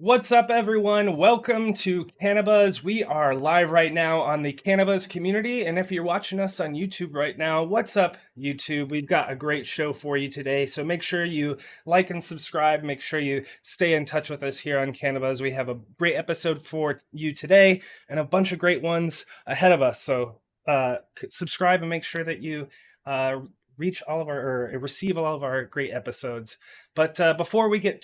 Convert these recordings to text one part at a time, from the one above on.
What's up, everyone? Welcome to CannaBuzz. We are live right now on the CannaBuzz community. And if you're watching us on YouTube right now, what's up, YouTube? We've got a great show for you today. So make sure you like and subscribe. Make sure you stay in touch with us here on CannaBuzz. We have a great episode for you today and a bunch of great ones ahead of us. So subscribe and make sure that you reach all of our or receive all of our great episodes. But before we get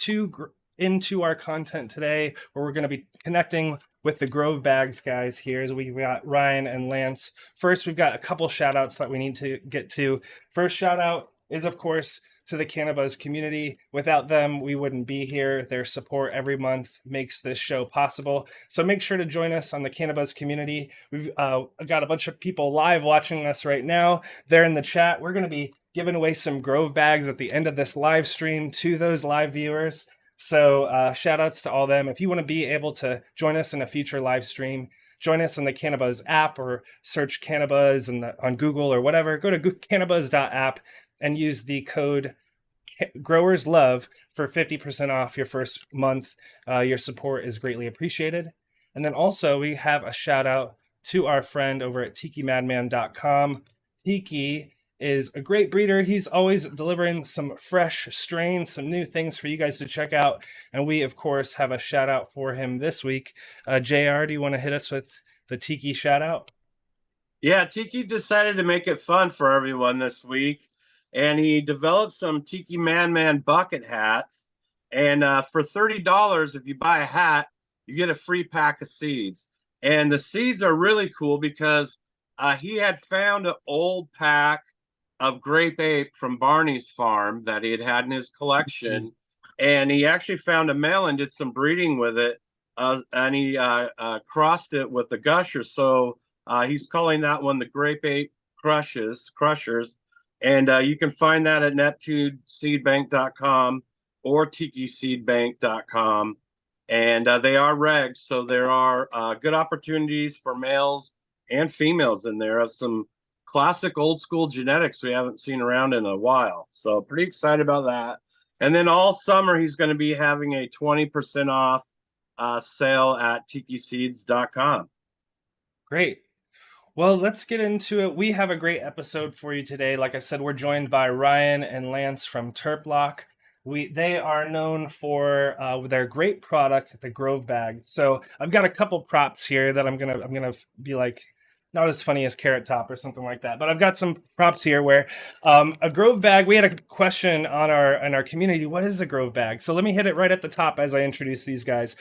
into our content today, where we're going to be connecting with the GroveBags guys here, as we got Ryan and Lance. First, we've got a couple shout outs that we need to get to. First shout out is, of course, to the CannaBuzz community. Without them, we wouldn't be here. Their support every month makes this show possible. So make sure to join us on the CannaBuzz community. We've got a bunch of people live watching us right now. They're in the chat. We're going to be giving away some GroveBags at the end of this live stream to those live viewers. So shout outs to all them. If you want to be able to join us in a future live stream, join us on the CannaBuzz app or search CannaBuzz on Google or whatever. Go to CannaBuzz.app and use the code GrowersLove for 50% off your first month. Your support is greatly appreciated. And then also we have a shout out to our friend over at TikiMadMan.com. Tiki is a great breeder. He's always delivering some fresh strains, some new things for you guys to check out. And we, of course, have a shout out for him this week. JR, do you want to hit us with the Tiki shout out? Yeah, Tiki decided to make it fun for everyone this week. And he developed some TikiMadMan bucket hats. And for $30, if you buy a hat, you get a free pack of seeds. And the seeds are really cool because he had found an old pack of grape ape from Barney's farm that he had in his collection. And he actually found a male and did some breeding with it. And he crossed it with the gushers. So he's calling that one the grape ape crushers. And you can find that at neptuneseedbank.com or tikiseedbank.com. And they are regs, so there are good opportunities for males and females in there of some classic old school genetics we haven't seen around in a while. So pretty excited about that. And then all summer, he's going to be having a 20% off sale at tikiseeds.com. Great. Well, let's get into it. We have a great episode for you today. Like I said, we're joined by Ryan and Lance from TerpLoc. They are known for their great product, the GroveBags. So I've got a couple props here that I'm gonna be like, not as funny as Carrot Top or something like that, but I've got some props here where a GroveBag. We had a question in our community. What is a GroveBag? So let me hit it right at the top as I introduce these guys.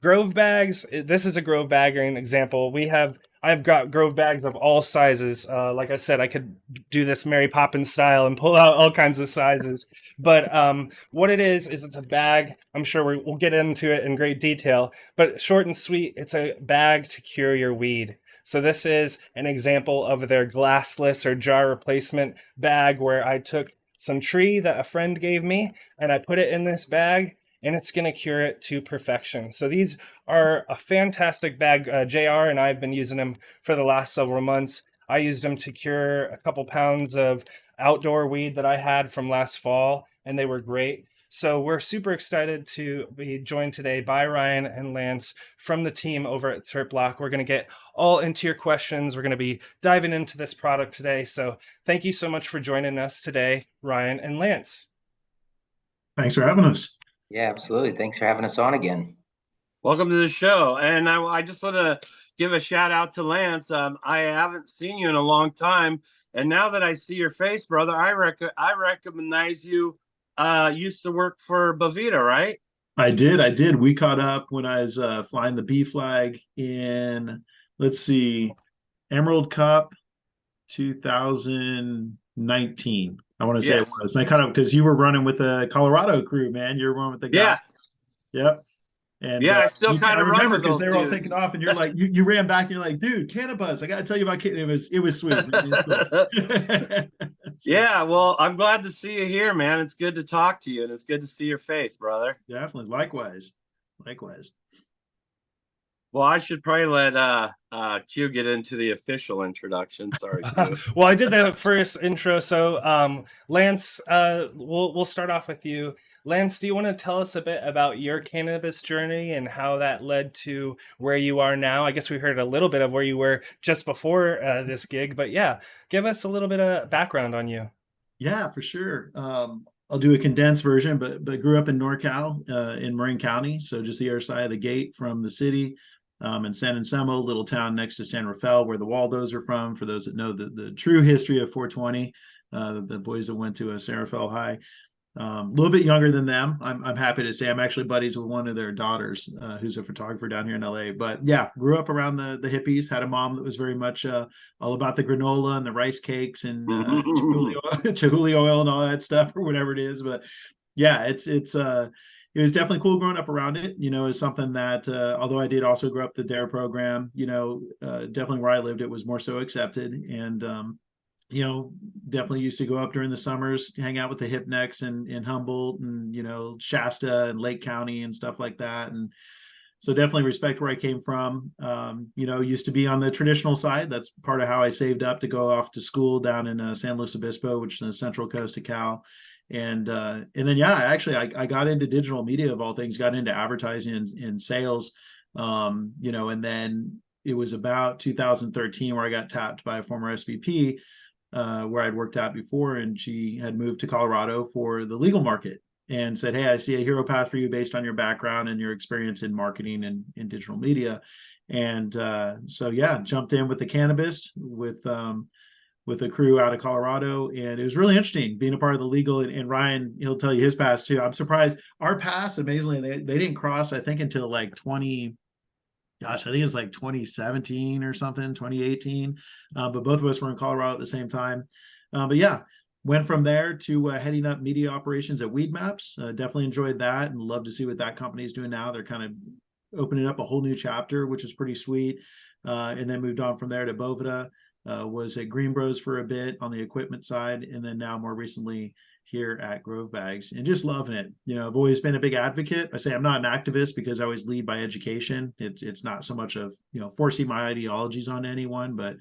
GroveBags. This is a GroveBag, an example. I've got GroveBags of all sizes. Like I said, I could do this Mary Poppins style and pull out all kinds of sizes. But what it is it's a bag. I'm sure we'll get into it in great detail. But short and sweet, it's a bag to cure your weed. So this is an example of their glassless or jar replacement bag where I took some tree that a friend gave me and I put it in this bag and it's going to cure it to perfection. So these are a fantastic bag. JR and I have been using them for the last several months. I used them to cure a couple pounds of outdoor weed that I had from last fall and they were great. So we're super excited to be joined today by Ryan and Lance from the team over at TerpLoc. We're going to get all into your questions. We're going to be diving into this product today. So thank you so much for joining us today, Ryan and Lance. Thanks for having us. Yeah, absolutely. Thanks for having us on again. Welcome to the show. And I just want to give a shout out to Lance. I haven't seen you in a long time. And now that I see your face, brother, I recognize you. Used to work for Bovita, right? I did. We caught up when I was flying the B flag in, let's see, Emerald Cup 2019. I want to say it was. And I caught up because you were running with the Colorado crew, man. You were running with the guys. Yeah. Yep. And I still kind of remember because they were all taking off, and you're like, you ran back, and you're like, dude, CannaBuzz, I got to tell you about it was sweet. Yeah, well, I'm glad to see you here, man. It's good to talk to you, and it's good to see your face, brother. Definitely. Likewise. Well, I should probably let Q get into the official introduction. Sorry, Q. Well, I did the first intro, so Lance, we'll start off with you. Lance, do you want to tell us a bit about your cannabis journey and how that led to where you are now? I guess we heard a little bit of where you were just before this gig, but yeah, give us a little bit of background on you. Yeah, for sure. I'll do a condensed version, but grew up in NorCal, in Marin County, so just the other side of the gate from the city, in San Anselmo, little town next to San Rafael, where the Waldos are from. For those that know the true history of 420, the boys that went to a San Rafael High. A little bit younger than them. I'm happy to say I'm actually buddies with one of their daughters, who's a photographer down here in LA. But yeah, grew up around the hippies. Had a mom that was very much all about the granola and the rice cakes and chihuly oil and all that stuff, or whatever it is. But yeah, it was definitely cool growing up around it. It's something that although I did also grow up the DARE program, definitely where I lived, it was more so accepted. And definitely used to go up during the summers, hang out with the hip necks in Humboldt and, Shasta and Lake County and stuff like that. And so definitely respect where I came from. Used to be on the traditional side. That's part of how I saved up to go off to school down in San Luis Obispo, which is the central coast of Cal. And then, yeah, actually I got into digital media of all things, got into advertising and sales, and then it was about 2013 where I got tapped by a former SVP, where I'd worked out before, and she had moved to Colorado for the legal market and said, "Hey, I see a hero path for you based on your background and your experience in marketing and in digital media." And so, yeah, jumped in with the cannabis with a crew out of Colorado. And it was really interesting being a part of the legal, and Ryan, he'll tell you his past too. I'm surprised our past, amazingly, they didn't cross, I think, until like I think it's like 2017 or something, 2018. But both of us were in Colorado at the same time. But yeah, went from there to heading up media operations at Weed Maps. Definitely enjoyed that and love to see what that company is doing now. They're kind of opening up a whole new chapter, which is pretty sweet. And then moved on from there to Boveda. Was at Green Bros for a bit on the equipment side. And then now more recently here at GroveBags, and just loving it. I've always been a big advocate. I say I'm not an activist because I always lead by education. It's not so much of, forcing my ideologies on anyone, but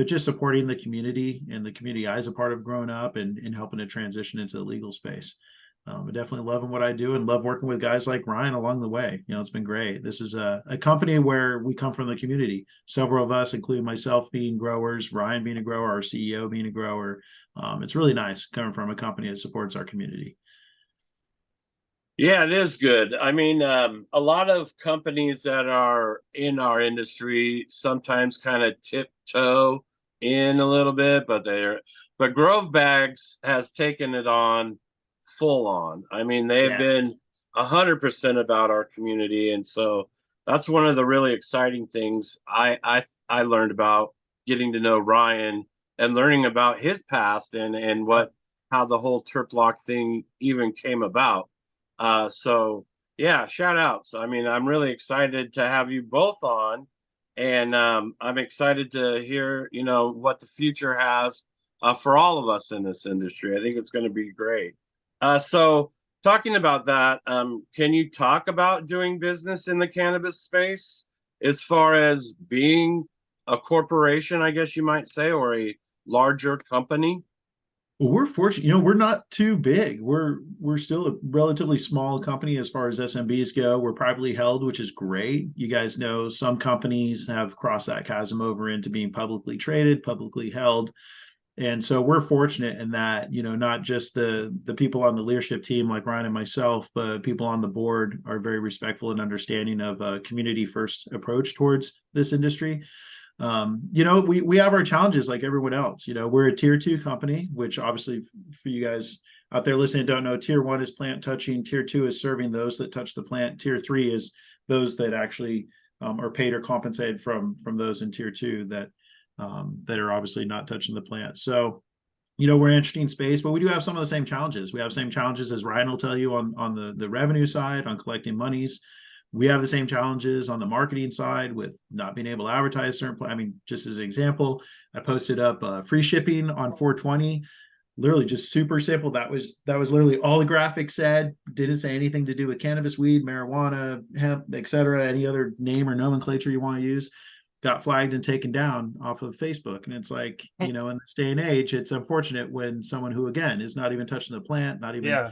just supporting the community and the community I was a part of growing up and helping to transition into the legal space. I definitely loving what I do and love working with guys like Ryan along the way. It's been great. This is a company where we come from the community. Several of us, including myself, being growers, Ryan being a grower, our CEO being a grower. It's really nice coming from a company that supports our community. Yeah, it is good. I mean, a lot of companies that are in our industry sometimes kind of tiptoe in a little bit, but GroveBags has taken it on full on. I mean, they've been 100% about our community. And so that's one of the really exciting things I learned about getting to know Ryan and learning about his past and how the whole TerpLoc thing even came about. So yeah, shout outs. I mean, I'm really excited to have you both on, and I'm excited to hear, what the future has for all of us in this industry. I think it's going to be great. So talking about that, can you talk about doing business in the cannabis space as far as being a corporation, I guess you might say, or a larger company? Well, we're fortunate, we're not too big. We're still a relatively small company as far as SMBs go. We're privately held, which is great. You guys know some companies have crossed that chasm over into being publicly traded, publicly held. And so we're fortunate in that, not just the people on the leadership team like Ryan and myself, but people on the board are very respectful and understanding of a community first approach towards this industry. We have our challenges like everyone else. We're a tier 2 company, which obviously for you guys out there listening don't know, tier 1 is plant touching, tier 2 is serving those that touch the plant, tier 3 is those that actually are paid or compensated from those in tier 2 that are obviously not touching the plant. So, we're in an interesting space, but we do have some of the same challenges. We have the same challenges as Ryan will tell you on the revenue side, on collecting monies. We have the same challenges on the marketing side with not being able to advertise certain. Just as an example, I posted up free shipping on 420. Literally just super simple. That was literally all the graphics said. Didn't say anything to do with cannabis, weed, marijuana, hemp, etc. Any other name or nomenclature you want to use. Got flagged and taken down off of Facebook. And it's like, in this day and age, it's unfortunate when someone who, again, is not even touching the plant, not even,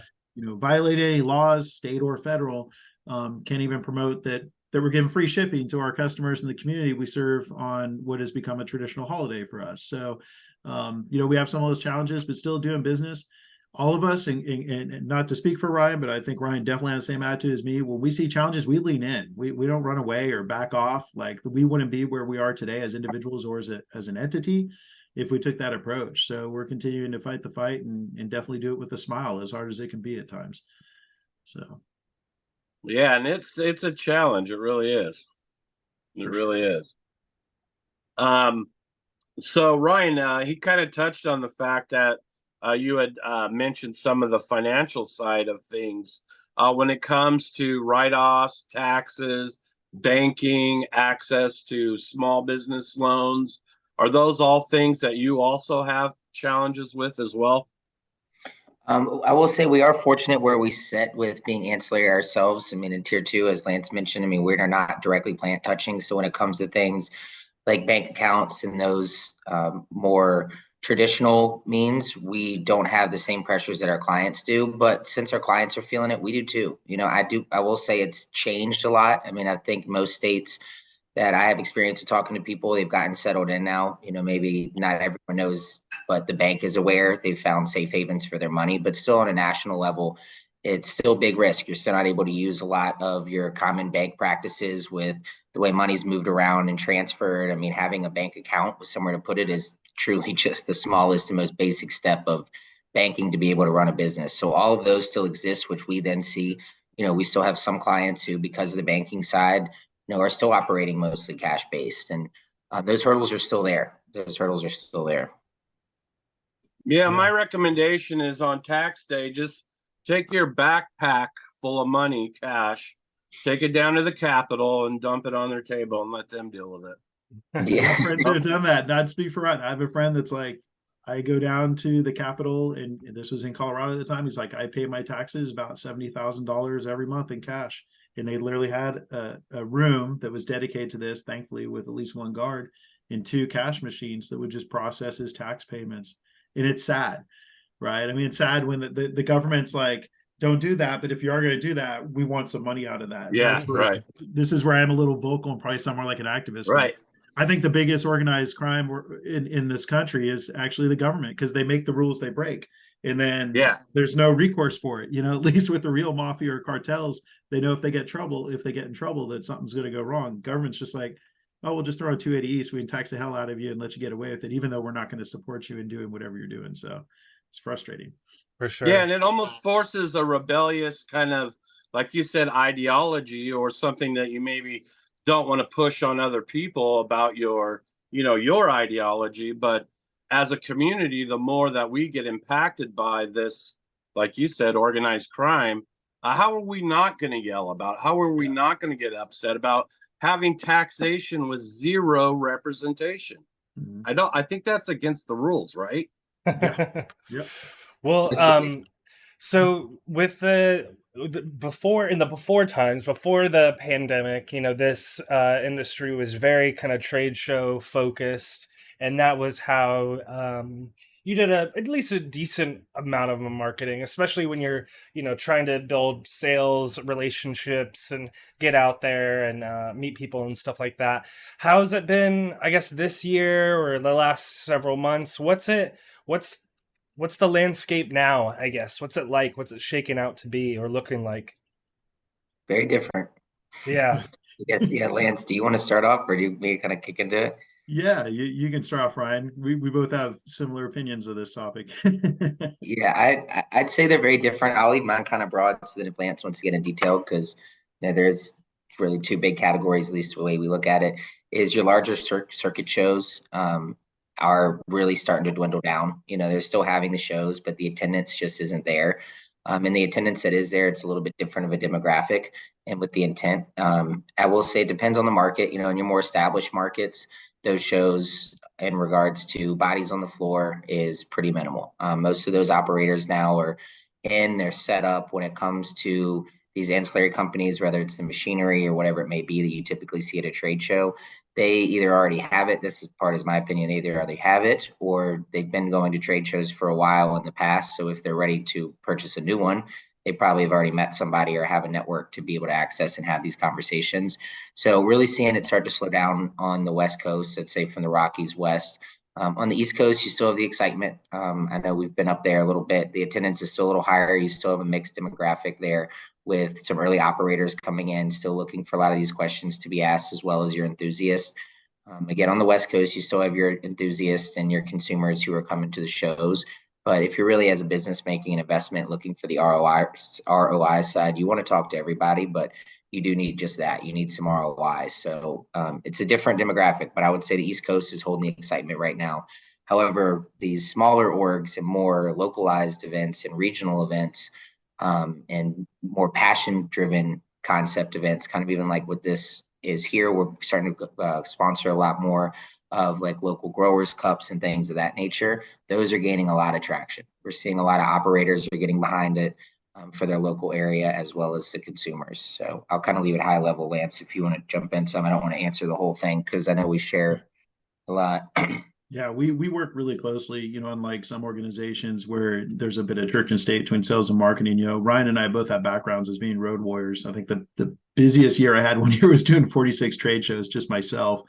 violate any laws, state or federal. Can't even promote that we're giving free shipping to our customers in the community we serve on what has become a traditional holiday for us. So, we have some of those challenges, but still doing business. All of us, and not to speak for Ryan, but I think Ryan definitely has the same attitude as me. When we see challenges, we lean in. We don't run away or back off. Like, we wouldn't be where we are today as individuals or as an entity if we took that approach. So we're continuing to fight the fight and definitely do it with a smile, as hard as it can be at times. So. Yeah, and it's a challenge. It really is. It really is. So Ryan, he kind of touched on the fact that you had mentioned some of the financial side of things when it comes to write-offs, taxes, banking, access to small business loans. Are those all things that you also have challenges with as well? I will say we are fortunate where we sit with being ancillary ourselves. I mean, in tier 2, as Lance mentioned, I mean, we're not directly plant touching. So when it comes to things like bank accounts and those more traditional means, we don't have the same pressures that our clients do. But since our clients are feeling it, we do too. I will say it's changed a lot. I mean, I think most states that I have experience with talking to people, they've gotten settled in now. Maybe not everyone knows, but the bank is aware. They've found safe havens for their money, but still on a national level, it's still big risk. You're still not able to use a lot of your common bank practices with the way money's moved around and transferred. I mean, having a bank account with somewhere to put it is truly just the smallest and most basic step of banking to be able to run a business. So all of those still exist, which we then see. We still have some clients who, because of the banking side, are still operating mostly cash based, and those hurdles are still there. Yeah, my recommendation is on tax day, just take your backpack full of money, cash, take it down to the Capitol and dump it on their table and let them deal with it. Yeah, friends who have done that. Not to speak for Ryan. I have a friend that's like, I go down to the Capitol, and this was in Colorado at the time. He's like, I pay my taxes about $70,000 every month in cash. And they literally had a room that was dedicated to this, thankfully, with at least one guard and 2 cash machines that would just process his tax payments. And it's sad, right? I mean, it's sad when the government's like, don't do that. But if you are going to do that, we want some money out of that. Yeah, right. This is where I'm a little vocal and probably somewhere like an activist. Right. I think the biggest organized crime in this country is actually the government, because they make the rules, they break. And then there's no recourse for it. At least with the real mafia or cartels, they know if they get in trouble, that something's going to go wrong. Government's just like, oh, we'll just throw a 280 East, we can tax the hell out of you and let you get away with it, even though we're not going to support you in doing whatever you're doing. So it's frustrating. For sure. Yeah, and it almost forces a rebellious kind of, like you said, ideology or something that you maybe don't want to push on other people about your ideology. But as a community, the more that we get impacted by this, like you said, organized crime, how are we not going to yell about it? How are we not going to get upset about having taxation with zero representation? Mm-hmm. I think that's against the rules, right? Yeah. Well, so with before the pandemic, this industry was very kind of trade show focused, and that was how you did at least a decent amount of marketing, especially when you're trying to build sales relationships and get out there and meet people and stuff like that. How's it been, I guess, this year or the last several months? What's the landscape now, I guess? What's it like? What's it shaking out to be or looking like? Very different. Yeah. Yes. Yeah. Lance, do you want to start off, or do you maybe kind of kick into it? Yeah, you can start off, Ryan. We both have similar opinions of this topic. Yeah, I'd say they're very different. I'll leave mine kind of broad so that if Lance wants to get in detail, because there's really 2 big categories, at least the way we look at it, is your larger circuit shows are really starting to dwindle down. They're still having the shows, but the attendance just isn't there. And the attendance that is there, it's a little bit different of a demographic and with the intent. I will say it depends on the market. In your more established markets, those shows in regards to bodies on the floor is pretty minimal. Most of those operators now are in their setup when it comes to these ancillary companies, whether it's the machinery or whatever it may be that you typically see at a trade show. They either already have it. This is my opinion. They either already have it or they've been going to trade shows for a while in the past. So if they're ready to purchase a new one, they probably have already met somebody or have a network to be able to access and have these conversations. So really seeing it start to slow down on the West Coast, let's say from the Rockies west. On the East Coast, you still have the excitement. I know we've been up there a little bit. The attendance is still a little higher. You still have a mixed demographic there with some early operators coming in, still looking for a lot of these questions to be asked, as well as your enthusiasts. Again, on the West Coast, you still have your enthusiasts and your consumers who are coming to the shows. But if you're really, as a business, making an investment, looking for the ROI side, you want to talk to everybody, but you do need just that. You need some ROI. So it's a different demographic, but I would say the East Coast is holding the excitement right now. However, these smaller orgs and more localized events and regional events and more passion-driven concept events, kind of even like what this is here, we're starting to sponsor a lot more of like local growers cups and things of that nature. Those are gaining a lot of traction. We're seeing a lot of operators are getting behind it for their local area as well as the consumers. So I'll kind of leave it high level, Lance, if you want to jump in some. I don't want to answer the whole thing because I know we share a lot. Yeah, we work really closely, unlike some organizations where there's a bit of church and state between sales and marketing. Ryan and I both have backgrounds as being road warriors. I think the busiest year I had one year was doing 46 trade shows, just myself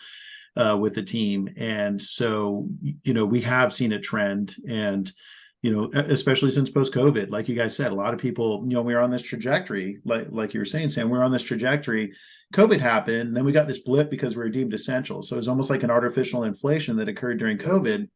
with the team. And so, we have seen a trend, and especially since post-COVID, like you guys said, a lot of people, we were on this trajectory, like you were saying, Sam, we're on this trajectory. COVID happened, then we got this blip because we were deemed essential. So it was almost like an artificial inflation that occurred during COVID,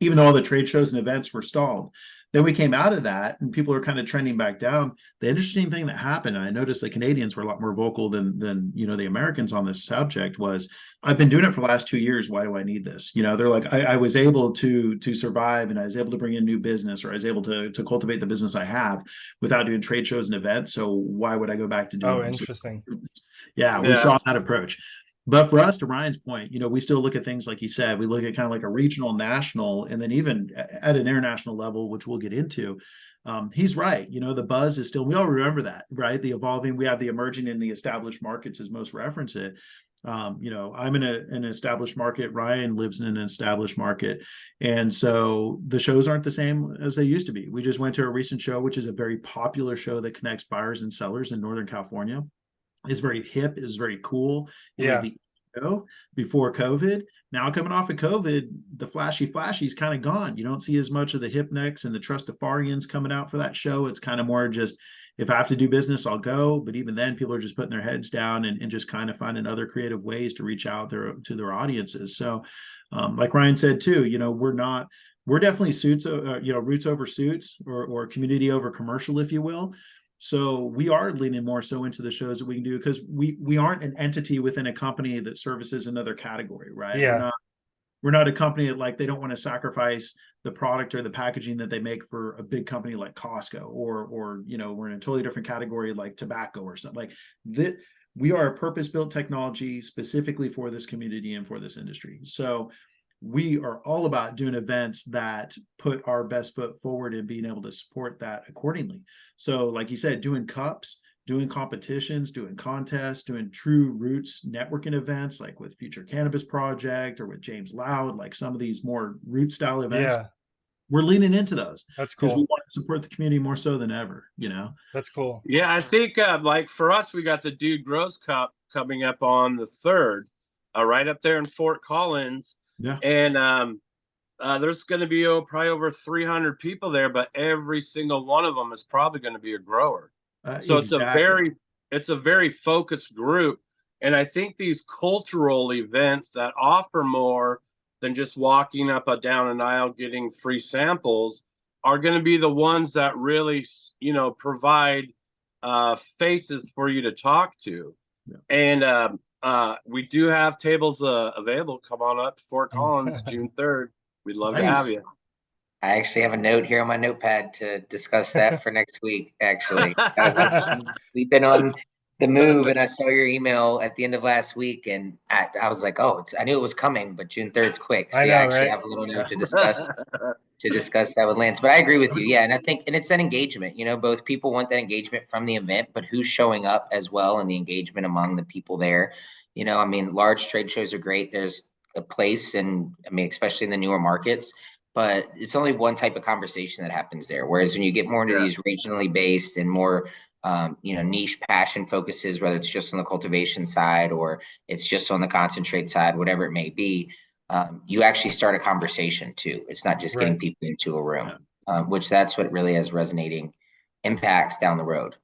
even though all the trade shows and events were stalled. Then we came out of that and people are kind of trending back down. The interesting thing that happened, and I noticed the Canadians were a lot more vocal than the Americans on this subject, was I've been doing it for the last 2 years. Why do I need this? They're like, I was able to survive, and I was able to bring in new business, or I was able to cultivate the business I have without doing trade shows and events. So why would I go back to doing Oh, them? interesting. Yeah, we saw that approach. But for us, to Ryan's point, we still look at things like he said. We look at kind of like a regional, national, and then even at an international level, which we'll get into. He's right. The buzz is still, we all remember that, right? The evolving, we have the emerging and the established markets as most reference it. I'm in an established market. Ryan lives in an established market. And so the shows aren't the same as they used to be. We just went to a recent show, which is a very popular show that connects buyers and sellers in Northern California. Is very hip, is very cool. It was the show before COVID. Now coming off of COVID, the flashy is kind of gone. You don't see as much of the hip necks and the Trustafarians coming out for that show. It's kind of more just, if I have to do business, I'll go. But even then, people are just putting their heads down and just kind of finding other creative ways to reach out to their audiences. So like Ryan said too, we're definitely suits, roots over suits, or community over commercial, if you will. So we are leaning more so into the shows that we can do, because we aren't an entity within a company that services another category, right? Yeah. We're not a company that, like, they don't want to sacrifice the product or the packaging that they make for a big company like Costco, or we're in a totally different category like tobacco or something like that. We are a purpose-built technology specifically for this community and for this industry. So we are all about doing events that put our best foot forward and being able to support that accordingly. So like you said, doing cups, doing competitions, doing contests, doing true roots networking events, like with Future Cannabis Project or with James Loud, like some of these more root style events. Yeah. We're leaning into those. That's because cool. we want to support the community more so than ever, That's cool. Yeah, I think like for us, we got the Dude Grows Cup coming up on the 3rd, right up there in Fort Collins. Yeah. And there's going to be probably over 300 people there, but every single one of them is probably going to be a grower. So exactly. it's a very focused group. And I think these cultural events that offer more than just walking up down an aisle getting free samples are going to be the ones that really, provide faces for you to talk to. Yeah. And we do have tables available. Come on up to Fort Collins, June 3rd. We'd love to have you. I actually have a note here on my notepad to discuss that for next week, actually. We've been on the move, and I saw your email at the end of last week, and I was like, I knew it was coming, but June 3rd's quick. So I actually have a little note to discuss that with Lance. But I agree with you. Yeah, and I think, and it's that engagement. Both people want that engagement from the event, but who's showing up as well, and the engagement among the people there. Large trade shows are great. There's a place, and especially in the newer markets. but it's only one type of conversation that happens there. Whereas when you get more into these regionally based and more niche passion focuses, whether it's just on the cultivation side or it's just on the concentrate side, whatever it may be, you actually start a conversation too. It's not just getting people into a room, which that's what really has resonating impacts down the road.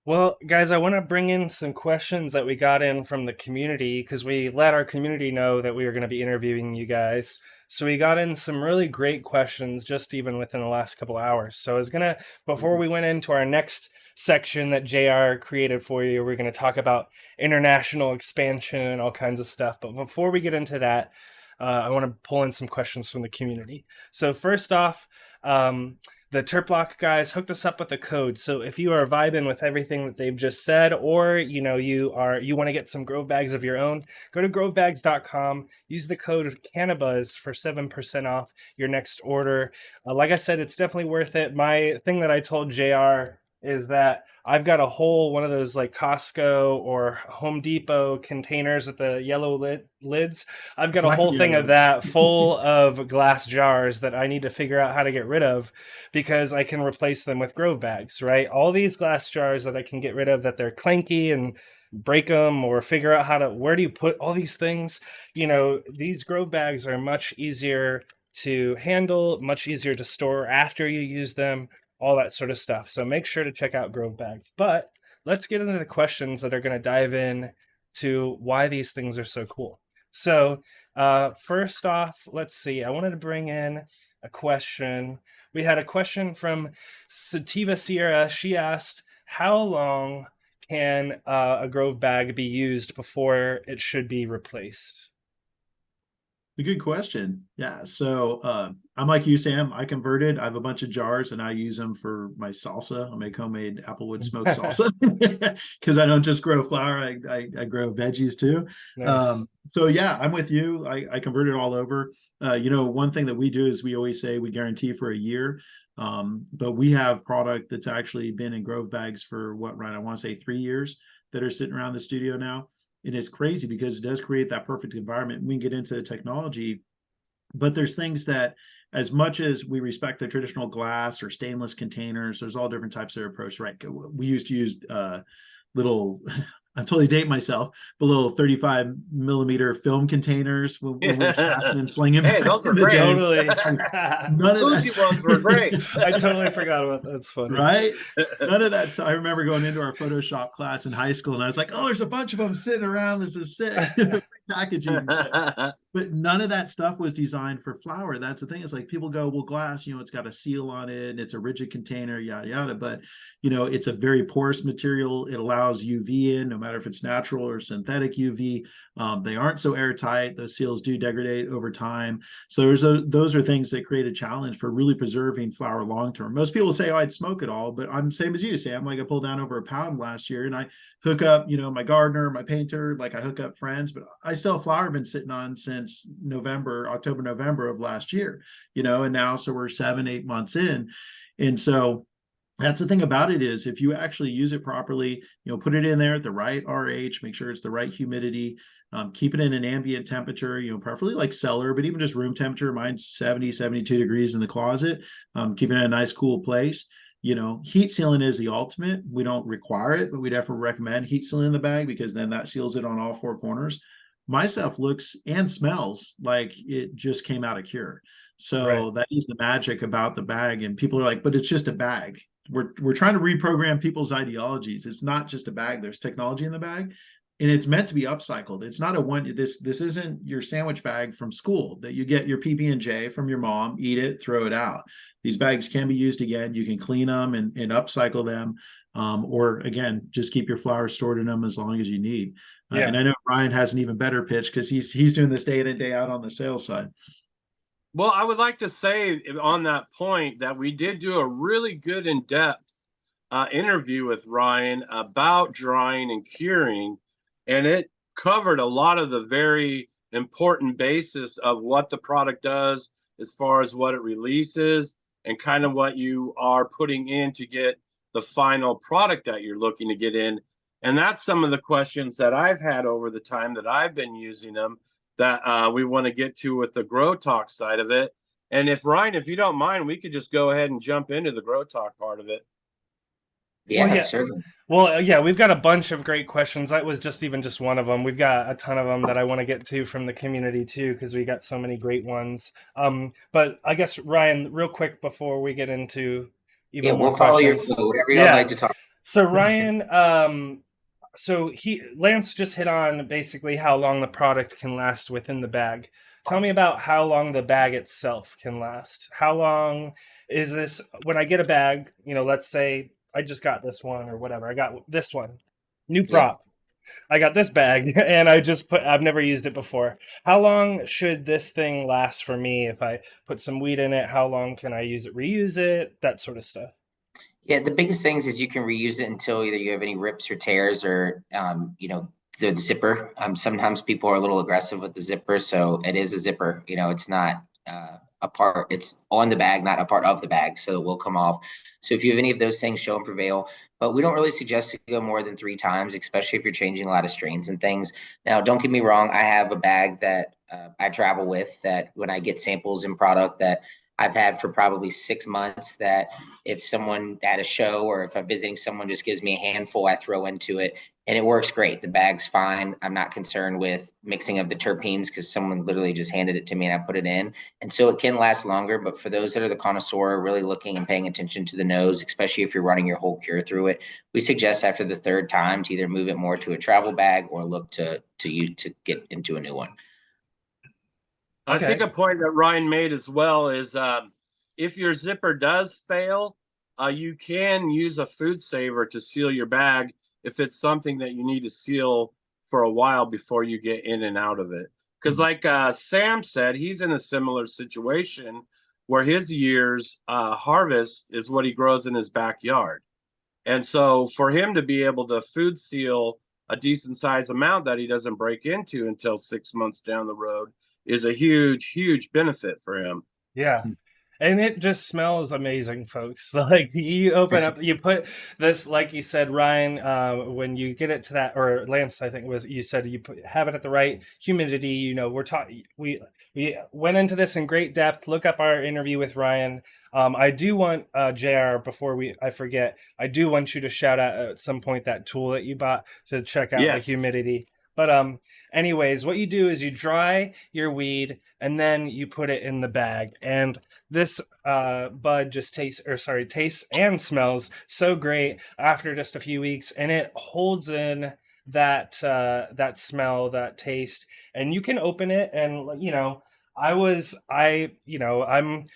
Well, guys, I want to bring in some questions that we got in from the community because we let our community know that we were going to be interviewing you guys. So we got in some really great questions just even within the last couple hours. So I was going to, before we went into our next section that JR created for you, we're going to talk about international expansion and all kinds of stuff. But before we get into that, I want to pull in some questions from the community. So first off, the TerpLoc guys hooked us up with a code. So if you are vibing with everything that they've just said, or you want to get some GroveBags of your own, go to grovebags.com, use the code CannaBuzz for 7% off your next order. Like I said, it's definitely worth it. My thing that I told JR is that I've got a whole one of those like Costco or Home Depot containers with the yellow lids. I've got a whole thing of that full of glass jars that I need to figure out how to get rid of because I can replace them with GroveBags, right? All these glass jars that I can get rid of that they're clanky and break them or figure out where do you put all these things? These GroveBags are much easier to handle, much easier to store after you use them, all that sort of stuff. So make sure to check out GroveBags. But let's get into the questions that are going to dive in to why these things are so cool. So first off, let's see. I wanted to bring in a question. We had a question from Sativa Sierra. She asked, how long can a GroveBag be used before it should be replaced? A good question. Yeah. So I'm like you, Sam. I converted. I have a bunch of jars and I use them for my salsa. I make homemade applewood smoked salsa because I don't just grow flower. I grow veggies too. Nice. So yeah, I'm with you. I convert it all over. One thing that we do is we always say we guarantee for a year. But we have product that's actually been in GroveBags for Ryan? I want to say 3 years that are sitting around the studio now. And it's crazy because it does create that perfect environment. We can get into the technology, but there's things that, as much as we respect the traditional glass or stainless containers, there's all different types of approach, right? We used to use little, I'm totally dating myself, but little 35 millimeter film containers when we were stashing and slinging. Hey, those were great. Totally. None of Those ones were great. I totally forgot about that. That's funny. Right? None of that. So I remember going into our Photoshop class in high school and I was like, oh, there's a bunch of them sitting around. This is sick. Packaging. But none of that stuff was designed for flower. That's the thing. It's like people go, well, glass, it's got a seal on it and it's a rigid container, yada, yada. But, it's a very porous material. It allows UV in, no matter if it's natural or synthetic UV. They aren't so airtight. Those seals do degrade over time. So those are things that create a challenge for really preserving flower long-term. Most people say, oh, I'd smoke it all, but I'm same as you, Sam. Like I pulled down over a pound last year and I hook up, my gardener, my painter, like I hook up friends, but I still have flower been sitting on since October, November of last year, and now, so we're 7-8 months in. And so that's the thing about it is if you actually use it properly, put it in there at the right RH, make sure it's the right humidity, keep it in an ambient temperature, preferably like cellar, but even just room temperature. Mine's 70, 72 degrees in the closet, keeping it in a nice cool place. Heat sealing is the ultimate. We don't require it, but we definitely recommend heat sealing in the bag because then that seals it on all four corners. My stuff looks and smells like it just came out of cure. So That is the magic about the bag. And people are like, but it's just a bag. We're trying to reprogram people's ideologies. It's not just a bag. There's technology in the bag. And it's meant to be upcycled. It's not this isn't your sandwich bag from school that you get your PB&J from your mom, eat it, throw it out. These bags can be used again. You can clean them and upcycle them. Or again, just keep your flowers stored in them as long as you need. And I know Ryan has an even better pitch because he's doing this day in and day out on the sales side. Well, I would like to say on that point that we did do a really good in-depth interview with Ryan about drying and curing, and it covered a lot of the very important basis of what the product does as far as what it releases and kind of what you are putting in to get the final product that you're looking to get in. And that's some of the questions that I've had over the time that I've been using them that we want to get to with the Grow Talk side of it. And if Ryan, if you don't mind, we could just go ahead and jump into the Grow Talk part of it. Yeah, Well, yeah. certainly. Well, yeah, we've got a bunch of great questions. That was just one of them. We've got a ton of them that I want to get to from the community too, because we got so many great ones. But I guess Ryan, real quick before we get into Yeah, even more we'll follow your questions. flow, whatever y'all Yeah. like to talk. So Ryan, so Lance just hit on basically how long the product can last within the bag. Tell me about how long the bag itself can last. How long is this when I get a bag, let's say I just got this one or whatever. I got this one. New prop. I got this bag and I've never used it before. How long should this thing last for me if I put some weed in it? How long can I use it, reuse it, that sort of stuff? Yeah, the biggest things is you can reuse it until either you have any rips or tears or, the zipper. Sometimes people are a little aggressive with the zipper, so it is a zipper. It's not a part. It's on the bag, not a part of the bag, so it will come off. So if you have any of those things, show and prevail. But we don't really suggest to go more than 3 times, especially if you're changing a lot of strains and things. Now, don't get me wrong. I have a bag that I travel with that when I get samples and product that I've had for probably 6 months, that if someone at a show or if I'm visiting someone just gives me a handful, I throw into it and it works great. The bag's fine. I'm not concerned with mixing of the terpenes because someone literally just handed it to me and I put it in. And so it can last longer. But for those that are the connoisseur, really looking and paying attention to the nose, especially if you're running your whole cure through it, we suggest after the 3rd time to either move it more to a travel bag or look to get into a new one. I think a point that Ryan made as well is if your zipper does fail, you can use a FoodSaver to seal your bag if it's something that you need to seal for a while before you get in and out of it. Because like Sam said, he's in a similar situation where his year's harvest is what he grows in his backyard. And so for him to be able to food seal a decent size amount that he doesn't break into until 6 months down the road is a huge benefit for him. Yeah. And it just smells amazing, folks. Like you open up, you put this, like you said, Ryan, when you get it to that, or Lance, I think you said have it at the right humidity. We went into this in great depth. Look up our interview with Ryan. I do want JR, before I forget, I do want you to shout out at some point that tool that you bought to check out the humidity. But anyways, what you do is you dry your weed and then you put it in the bag. And this bud just tastes and smells so great after just a few weeks, and it holds in that smell, that taste. And you can open it, and I'm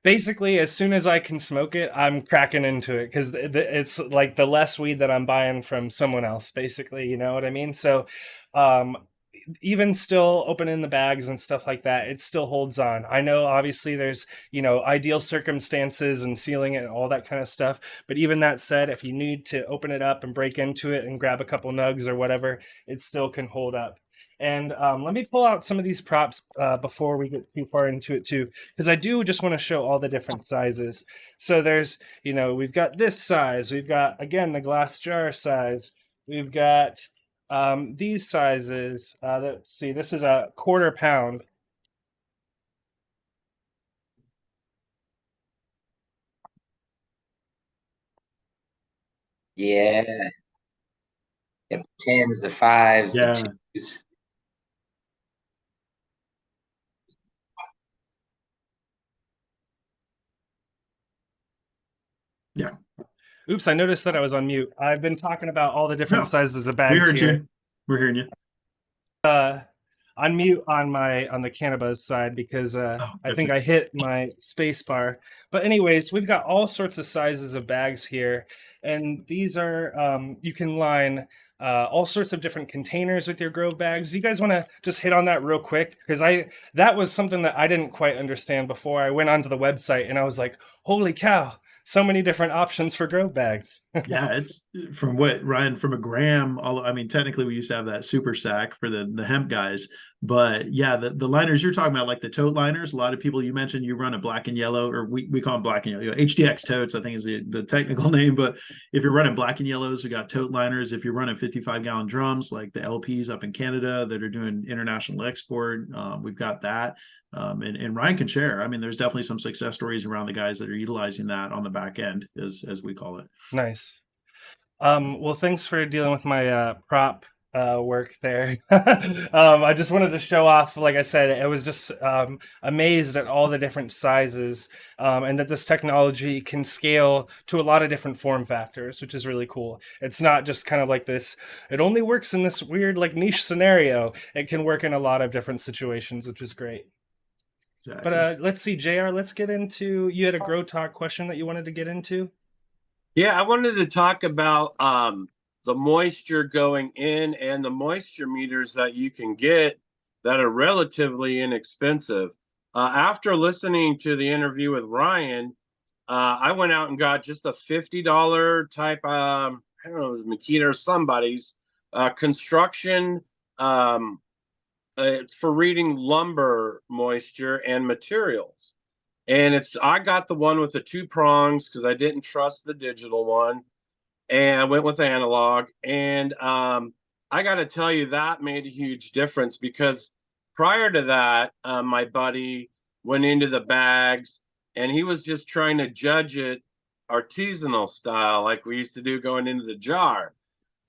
basically, as soon as I can smoke it, I'm cracking into it because it's like the less weed that I'm buying from someone else, basically, you know what I mean? So even still opening the bags and stuff like that, it still holds on. I know obviously there's, ideal circumstances and sealing it and all that kind of stuff. But even that said, if you need to open it up and break into it and grab a couple nugs or whatever, it still can hold up. And let me pull out some of these props before we get too far into it too, because I do just want to show all the different sizes. So there's, we've got this size. We've got, again, the glass jar size. We've got these sizes. Let's see, this is a 1/4 pound. Yeah. The 10s, the 5s, the 2s. Yeah. Oops, I noticed that I was on mute. I've been talking about all the different sizes of bags we heard here. You. We're hearing you. On mute on the CannaBuzz side because I think I hit my space bar. But anyways, we've got all sorts of sizes of bags here, and these are you can line all sorts of different containers with your GroveBags. You guys want to just hit on that real quick? Because that was something that I didn't quite understand before I went onto the website, and I was like, holy cow, so many different options for GroveBags. Yeah, it's from what Ryan, from a gram. Technically we used to have that super sack for the hemp guys, But yeah, the liners you're talking about, like the tote liners, a lot of people, you mentioned you run a black and yellow, or we call them black and yellow, HDX totes, I think is the technical name. But if you're running black and yellows, we got tote liners. If you're running 55-gallon drums, like the LPs up in Canada that are doing international export, we've got that. And Ryan can share. I mean, there's definitely some success stories around the guys that are utilizing that on the back end, as we call it. Nice. Well, thanks for dealing with my prop work there. I just wanted to show off, like I said, I was just amazed at all the different sizes, and that this technology can scale to a lot of different form factors, which is really cool. It's not just kind of like this, it only works in this weird like niche scenario. It can work in a lot of different situations, which is great. Exactly. But let's see, JR, let's get into, you had a Grow Talk question that you wanted to get into? Yeah, I wanted to talk about the moisture going in and the moisture meters that you can get that are relatively inexpensive. After listening to the interview with Ryan, I went out and got just a $50 type, I don't know, it was Makita or somebody's construction. It's for reading lumber moisture and materials. And I got the one with the 2 prongs because I didn't trust the digital one, and I went with analog. And I got to tell you, that made a huge difference, because prior to that, my buddy went into the bags and he was just trying to judge it artisanal style, like we used to do going into the jar.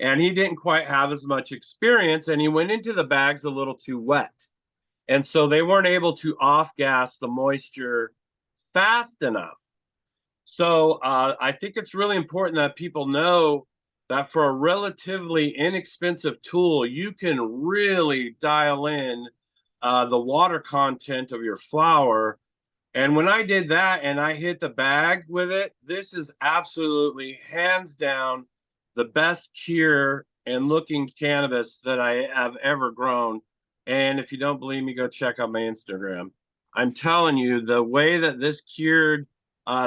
And he didn't quite have as much experience, and he went into the bags a little too wet. And so they weren't able to off gas the moisture fast enough. So I think it's really important that people know that for a relatively inexpensive tool, you can really dial in the water content of your flower. And when I did that and I hit the bag with it, this is absolutely hands down the best cure and looking cannabis that I have ever grown. And if you don't believe me, go check out my Instagram. I'm telling you, the way that this cured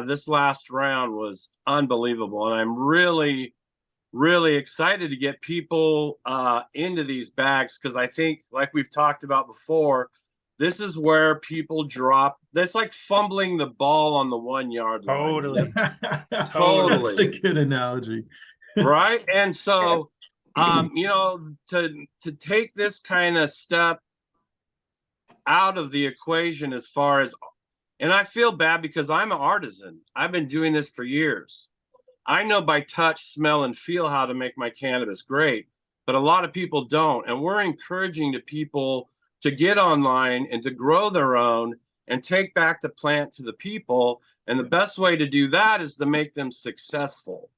this last round was unbelievable. And I'm really, really excited to get people into these bags, because I think, like we've talked about before, this is where people drop. That's like fumbling the ball on the 1-yard line. Totally. That's Totally. a good analogy. Right. And so, you know, to take this kind of step out of the equation as far as, and I feel bad because I'm an artisan. I've been doing this for years. I know by touch, smell, and feel how to make my cannabis great, but a lot of people don't. And we're encouraging the people to get online and to grow their own and take back the plant to the people. And the best way to do that is to make them successful.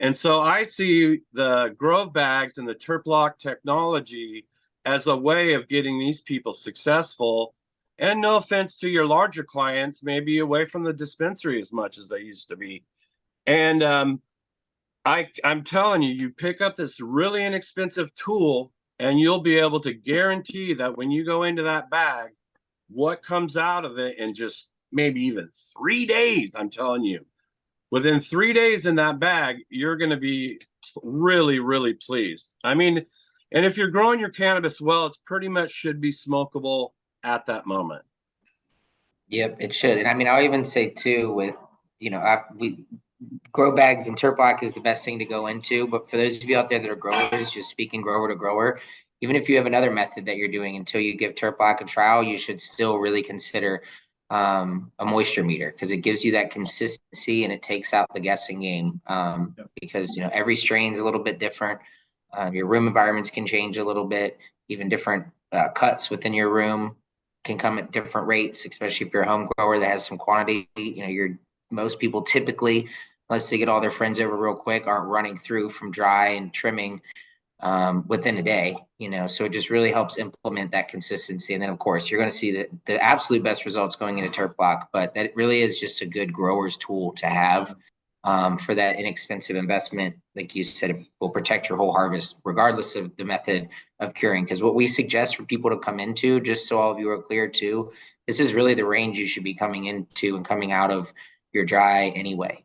And so I see the GroveBags and the TerpLoc technology as a way of getting these people successful. And no offense to your larger clients, maybe away from the dispensary as much as they used to be. And I'm telling you, you pick up this really inexpensive tool and you'll be able to guarantee that when you go into that bag, what comes out of it in just maybe even 3 days, I'm telling you, within 3 days in that bag, you're going to be really, really pleased. I mean, and if you're growing your cannabis well, it's pretty much should be smokable at that moment. Yep, it should. And I mean, I'll even say too, with, you know, we GroveBags and TerpLoc is the best thing to go into. But for those of you out there that are growers, just speaking grower to grower, even if you have another method that you're doing, until you give TerpLoc a trial, you should still really consider a moisture meter, because it gives you that consistency and it takes out the guessing game. Because, you know, every strain's a little bit different. Your room environments can change a little bit. Even different cuts within your room can come at different rates, especially if you're a home grower that has some quantity. You know, most people typically, unless they get all their friends over real quick, aren't running through from dry and trimming within a day, you know. So it just really helps implement that consistency. And then, of course, you're going to see the absolute best results going into TerpLoc, but that really is just a good grower's tool to have for that inexpensive investment. Like you said, it will protect your whole harvest regardless of the method of curing. Because what we suggest for people to come into, just so all of you are clear too, this is really the range you should be coming into and coming out of your dry anyway.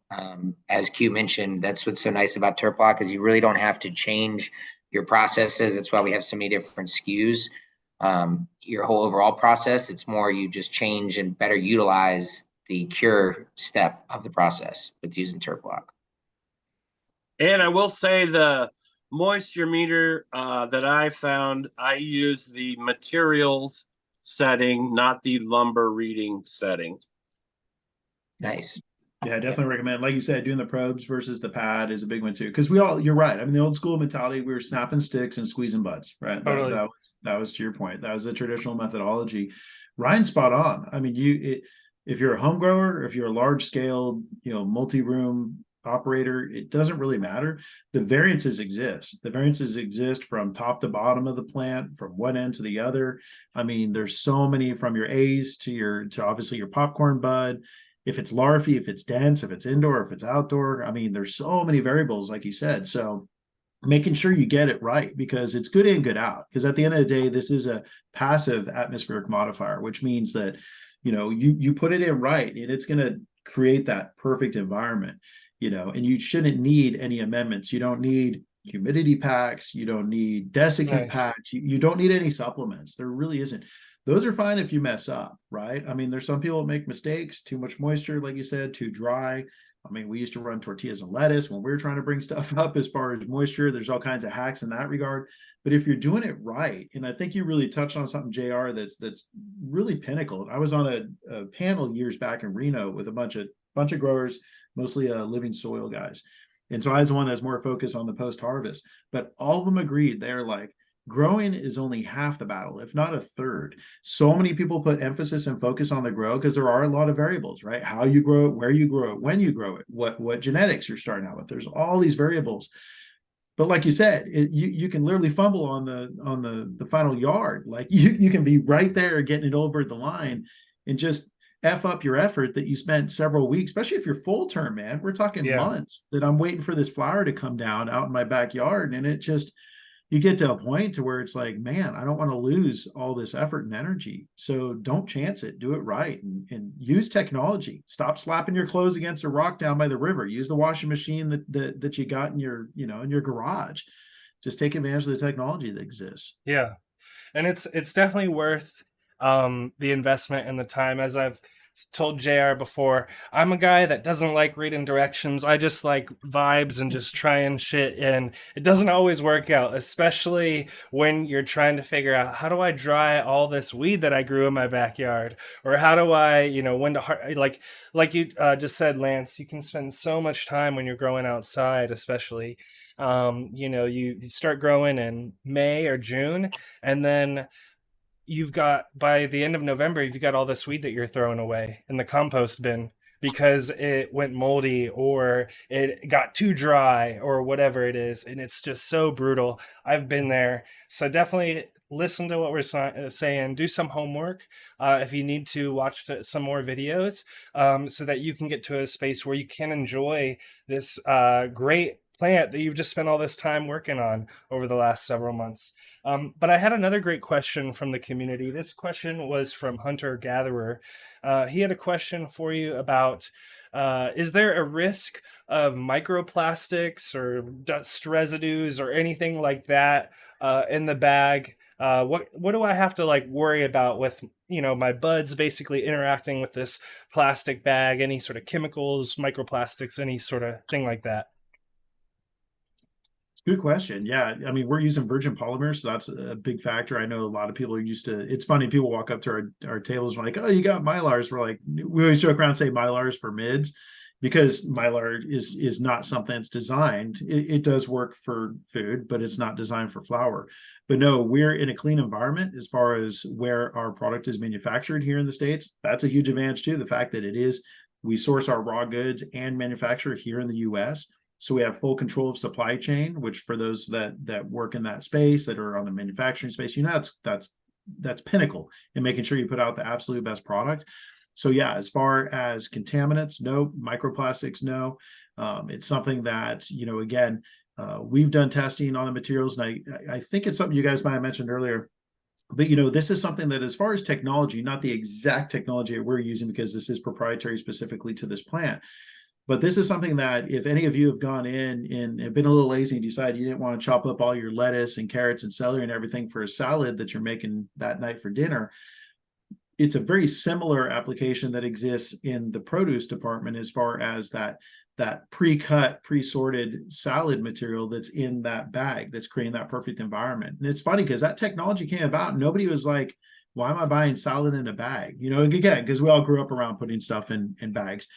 As Q mentioned, that's what's so nice about TerpLoc, is you really don't have to change your processes. That's why we have so many different SKUs. your whole overall process. It's more you just change and better utilize the cure step of the process with using TerpLoc. And I will say the moisture meter that I found, I use the materials setting, not the lumber reading setting. Nice. Yeah, I definitely recommend, like you said, doing the probes versus the pad is a big one too. Because you're right. I mean, the old school mentality, we were snapping sticks and squeezing buds, right? Totally. That was to your point. That was the traditional methodology. Ryan's spot on. I mean, if you're a home grower, if you're a large scale, multi-room operator, it doesn't really matter. The variances exist. The variances exist from top to bottom of the plant, from one end to the other. I mean, there's so many, from your A's to obviously your popcorn bud. If it's larvae, if it's dense, if it's indoor, if it's outdoor. I mean, there's so many variables, like you said. So making sure you get it right, because it's good in, good out. Because at the end of the day, this is a passive atmospheric modifier, which means that, you put it in right and it's going to create that perfect environment, and you shouldn't need any amendments. You don't need humidity packs. You don't need desiccant packs. You don't need any supplements. There really isn't. Those are fine if you mess up, right? I mean, there's some people that make mistakes, too much moisture, like you said, too dry. I mean, we used to run tortillas and lettuce when we were trying to bring stuff up as far as moisture. There's all kinds of hacks in that regard. But if you're doing it right, and I think you really touched on something, JR, that's really pinnacle. I was on a panel years back in Reno with a bunch of growers, mostly living soil guys. And so I was the one that's more focused on the post-harvest. But all of them agreed. They're like, growing is only half the battle, if not a third. So many people put emphasis and focus on the grow because there are a lot of variables, right? How you grow it, where you grow it, when you grow it, what genetics you're starting out with. There's all these variables. But like you said, you can literally fumble on the final yard. Like you can be right there getting it over the line and just F up your effort that you spent several weeks, especially if you're full term, man. We're talking months that I'm waiting for this flower to come down out in my backyard. And you get to a point to where it's like, man, I don't want to lose all this effort and energy. So don't chance it. Do it right and use technology. Stop slapping your clothes against a rock down by the river. Use the washing machine that you got in your garage. Just take advantage of the technology that exists. Yeah. And it's definitely worth the investment and the time. As I've told JR before, I'm a guy that doesn't like reading directions. I just like vibes and just trying shit, and it doesn't always work out, especially when you're trying to figure out, how do I dry all this weed that I grew in my backyard? Or how do I, when to, like you just said, Lance, you can spend so much time when you're growing outside, especially, you start growing in May or June, and then you've got, by the end of November, you've got all this weed that you're throwing away in the compost bin because it went moldy or it got too dry or whatever it is. And it's just so brutal. I've been there. So definitely listen to what we're saying. Do some homework if you need to. Watch some more videos so that you can get to a space where you can enjoy this great plant that you've just spent all this time working on over the last several months. But I had another great question from the community. This question was from Hunter Gatherer. He had a question for you about, is there a risk of microplastics or dust residues or anything like that in the bag? What do I have to worry about with, my buds basically interacting with this plastic bag? Any sort of chemicals, microplastics, any sort of thing like that? Good question. Yeah. I mean, we're using virgin polymers, so that's a big factor. I know a lot of people are used to, it's funny, people walk up to our tables and like, oh, you got Mylars. We're like, we always joke around and say Mylars for mids, because Mylar is not something that's designed. It does work for food, but it's not designed for flour. But no, we're in a clean environment as far as where our product is manufactured here in the States. That's a huge advantage too. The fact that we source our raw goods and manufacture here in the US. So we have full control of supply chain, which for those that work in that space, that are on the manufacturing space, that's pinnacle in making sure you put out the absolute best product. So yeah, as far as contaminants, no. Microplastics, no. It's something that, again, we've done testing on the materials, and I think it's something you guys might have mentioned earlier. But, this is something that, as far as technology, not the exact technology that we're using, because this is proprietary specifically to this plant, But this is something that if any of you have gone in and have been a little lazy and decided you didn't want to chop up all your lettuce and carrots and celery and everything for a salad that you're making that night for dinner, it's a very similar application that exists in the produce department as far as that pre-cut, pre-sorted salad material that's in that bag that's creating that perfect environment. And it's funny because that technology came about and nobody was like, why am I buying salad in a bag? You know, again, because we all grew up around putting stuff in bags.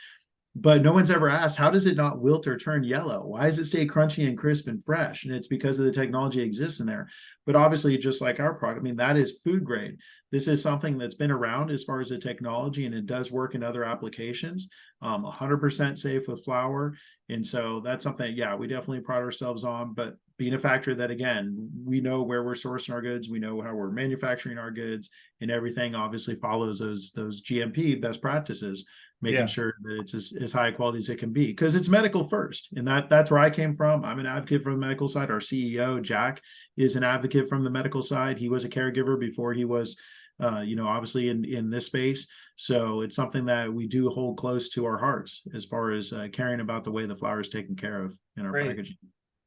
But no one's ever asked, how does it not wilt or turn yellow? Why does it stay crunchy and crisp and fresh? And it's because of the technology exists in there. But obviously, just like our product, I mean, that is food grade. This is something that's been around as far as the technology, and it does work in other applications. 100% safe with flour. And so that's something, yeah, we definitely pride ourselves on. But being a factory that, again, we know where we're sourcing our goods, we know how we're manufacturing our goods, and everything obviously follows those GMP best practices, making sure that it's as high quality as it can be, because it's medical first. And that's where I came from. I'm an advocate from the medical side. Our CEO, Jack, is an advocate from the medical side. He was a caregiver before he was, obviously in this space. So it's something that we do hold close to our hearts as far as caring about the way the flour is taken care of in our packaging.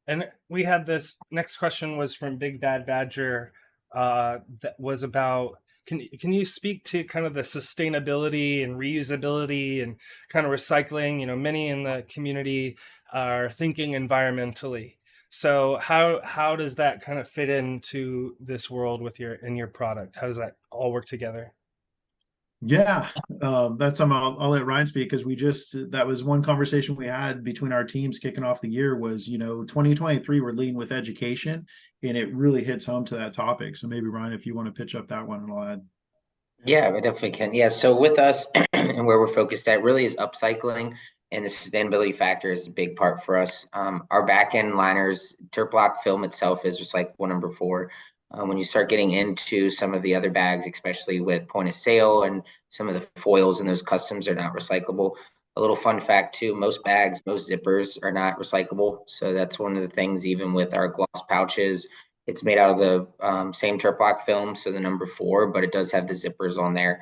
And we had this next question was from Big Bad Badger that was about, can you speak to kind of the sustainability and reusability and kind of recycling? You know, many in the community are thinking environmentally. So how does that kind of fit into this world with your product? How does that all work together? Yeah, that's something I'll let Ryan speak, because that was one conversation we had between our teams kicking off the year was, 2023, we're leading with education, and it really hits home to that topic. So maybe Ryan, if you want to pitch up that one, and I'll add. Yeah, I definitely can. Yeah, so with us and where we're focused at really is upcycling, and the sustainability factor is a big part for us. Our back end liners, TerpLoc film itself is recyclable number 4. When you start getting into some of the other bags, especially with point of sale and some of the foils and those customs are not recyclable. A little fun fact too, most bags, most zippers are not recyclable. So that's one of the things, even with our gloss pouches, it's made out of the same TerpLoc film, so the number 4, but it does have the zippers on there.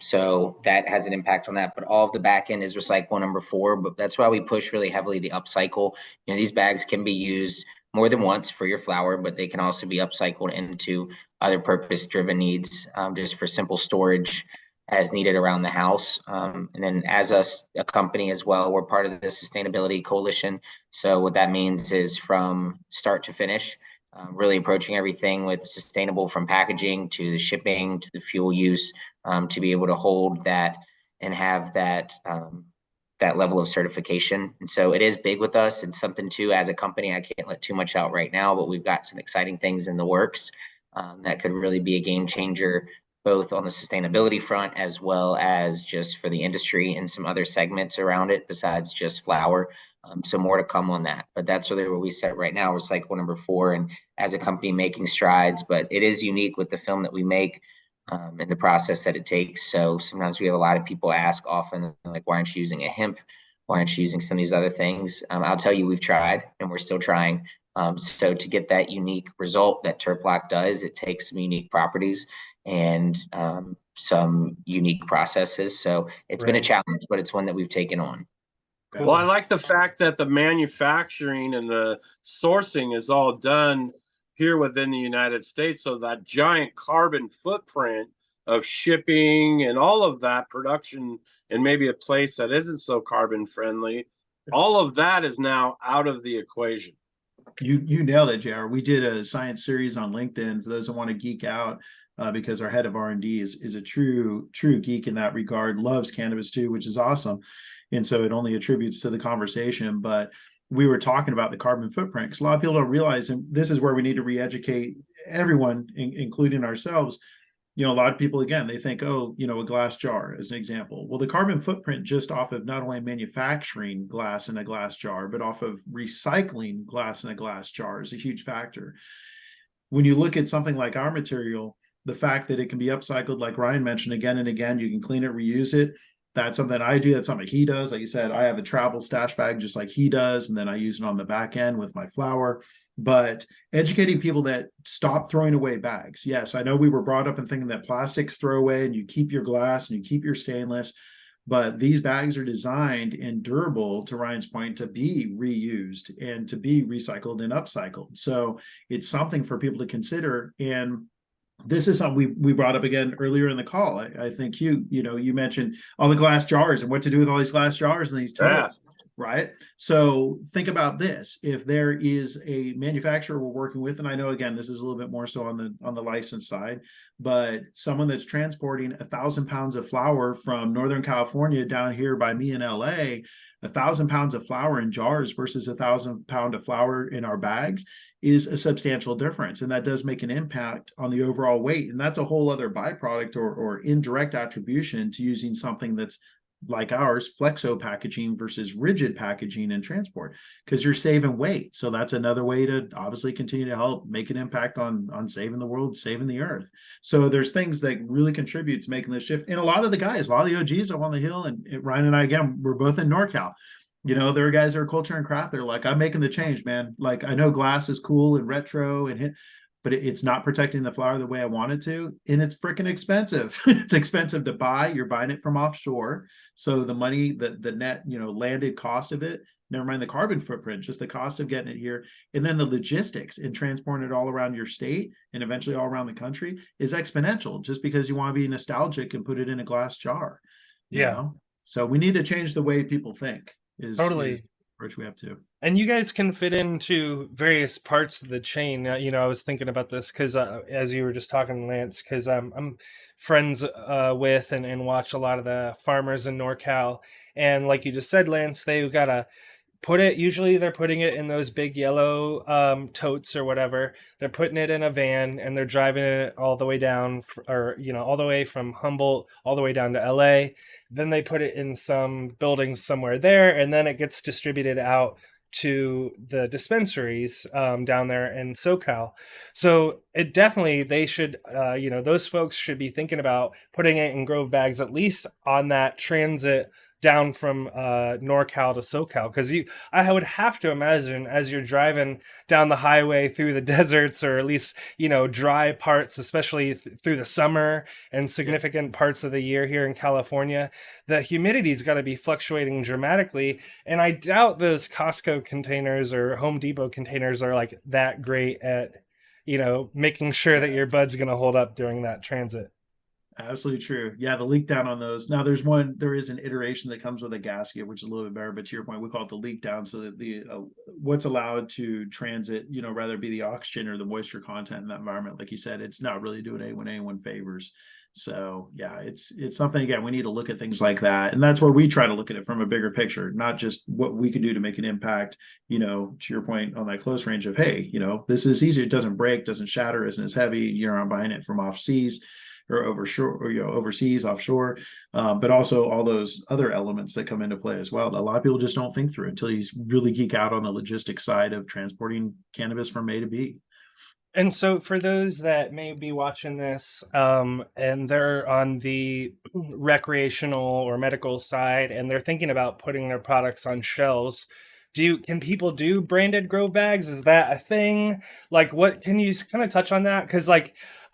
So that has an impact on that, but all of the back end is recyclable number 4, but that's why we push really heavily the upcycle. These bags can be used more than once for your flour, but they can also be upcycled into other purpose-driven needs, just for simple storage as needed around the house. And then as a company as well, we're part of the Sustainability Coalition. So what that means is from start to finish, really approaching everything with sustainable, from packaging to the shipping to the fuel use, to be able to hold that and have that level of certification. And so it is big with us. And something too, as a company, I can't let too much out right now, but we've got some exciting things in the works that could really be a game changer, both on the sustainability front as well as just for the industry and some other segments around it besides just flour. So more to come on that, but that's really where we set right now. Recycle number 4, and as a company making strides, but it is unique with the film that we make and the process that it takes. So sometimes we have a lot of people ask often, like, why aren't you using a hemp? Why aren't you using some of these other things? I'll tell you, we've tried and we're still trying. So to get that unique result that TerpLoc does, it takes some unique properties and some unique processes. So it's been a challenge, but it's one that we've taken on. Well, I like the fact that the manufacturing and the sourcing is all done here within the United States. So that giant carbon footprint of shipping and all of that production in maybe a place that isn't so carbon friendly, all of that is now out of the equation. You nailed it, JR. We did a science series on LinkedIn for those that want to geek out, because our head of R&D is a true geek in that regard, loves cannabis too, which is awesome. And so it only attributes to the conversation. But we were talking about the carbon footprint, because a lot of people don't realize, and this is where we need to re-educate everyone, including ourselves. A lot of people, again, they think, a glass jar as an example. Well, the carbon footprint just off of not only manufacturing glass in a glass jar, but off of recycling glass in a glass jar is a huge factor. When you look at something like our material, the fact that it can be upcycled, like Ryan mentioned, again and again, you can clean it, reuse it. That's something I do. That's something he does. Like you said, I have a travel stash bag just like he does, and then I use it on the back end with my flour. But educating people that stop throwing away bags. Yes, I know we were brought up in thinking that plastics throw away and you keep your glass and you keep your stainless, But these bags are designed and durable, to Ryan's point, to be reused and to be recycled and upcycled. So it's something for people to consider. And this is something we brought up again earlier in the call. I think you mentioned all the glass jars and what to do with all these glass jars and these totes, right? So think about this. If there is a manufacturer we're working with, and I know again this is a little bit more so on the license side, but someone that's transporting 1,000 pounds of flour from Northern California down here by me in LA, 1,000 pounds of flour in jars versus 1,000 pound of flour in our bags is a substantial difference. And that does make an impact on the overall weight. And that's a whole other byproduct or indirect attribution to using something that's like ours, flexo packaging versus rigid packaging and transport, because you're saving weight. So that's another way to obviously continue to help make an impact on saving the world, saving the earth. So there's things that really contribute to making this shift. And a lot of the guys, a lot of the OGs up on the hill, and Ryan and I, again, we're both in NorCal. There are guys that are culture and craft. They're like, I'm making the change, man. Like, I know glass is cool and retro but it's not protecting the flower the way I want it to. And it's freaking expensive. It's expensive to buy. You're buying it from offshore. So the money, the net, landed cost of it, never mind the carbon footprint, just the cost of getting it here. And then the logistics and transporting it all around your state and eventually all around the country is exponential, just because you want to be nostalgic and put it in a glass jar. Yeah. So we need to change the way people think. Totally. Approach we have to. And you guys can fit into various parts of the chain. I was thinking about this because as you were just talking, Lance, because I'm friends with and watch a lot of the farmers in NorCal. And like you just said, Lance, they've got to usually they're putting it in those big yellow totes or whatever. They're putting it in a van and they're driving it all the way down all the way from Humboldt all the way down to LA. Then they put it in some buildings somewhere there, and then it gets distributed out to the dispensaries down there in SoCal. So they should, those folks should be thinking about putting it in GroveBags, at least on that transit down from NorCal to SoCal, because I would have to imagine as you're driving down the highway through the deserts, or at least dry parts, especially through the summer and significant parts of the year here in California, the humidity's got to be fluctuating dramatically, and I doubt those Costco containers or Home Depot containers are like that great at making sure that your bud's going to hold up during that transit. Absolutely true. Yeah, the leak down on those. Now there is an iteration that comes with a gasket, which is a little bit better, but to your point, we call it the leak down, so that the what's allowed to transit, rather be the oxygen or the moisture content in that environment. Like you said, it's not really doing anyone favors. So yeah, it's something, again, we need to look at things like that. And that's where we try to look at it from a bigger picture, not just what we can do to make an impact, to your point on that close range of, hey, this is easy. It doesn't break, doesn't shatter, isn't as heavy. You're not buying it from overseas or overseas, offshore, but also all those other elements that come into play as well. A lot of people just don't think through until you really geek out on the logistics side of transporting cannabis from A to B. And so for those that may be watching this and they're on the recreational or medical side and they're thinking about putting their products on shelves, can people do branded GroveBags? Is that a thing? Like, what can you kind of touch on that? Because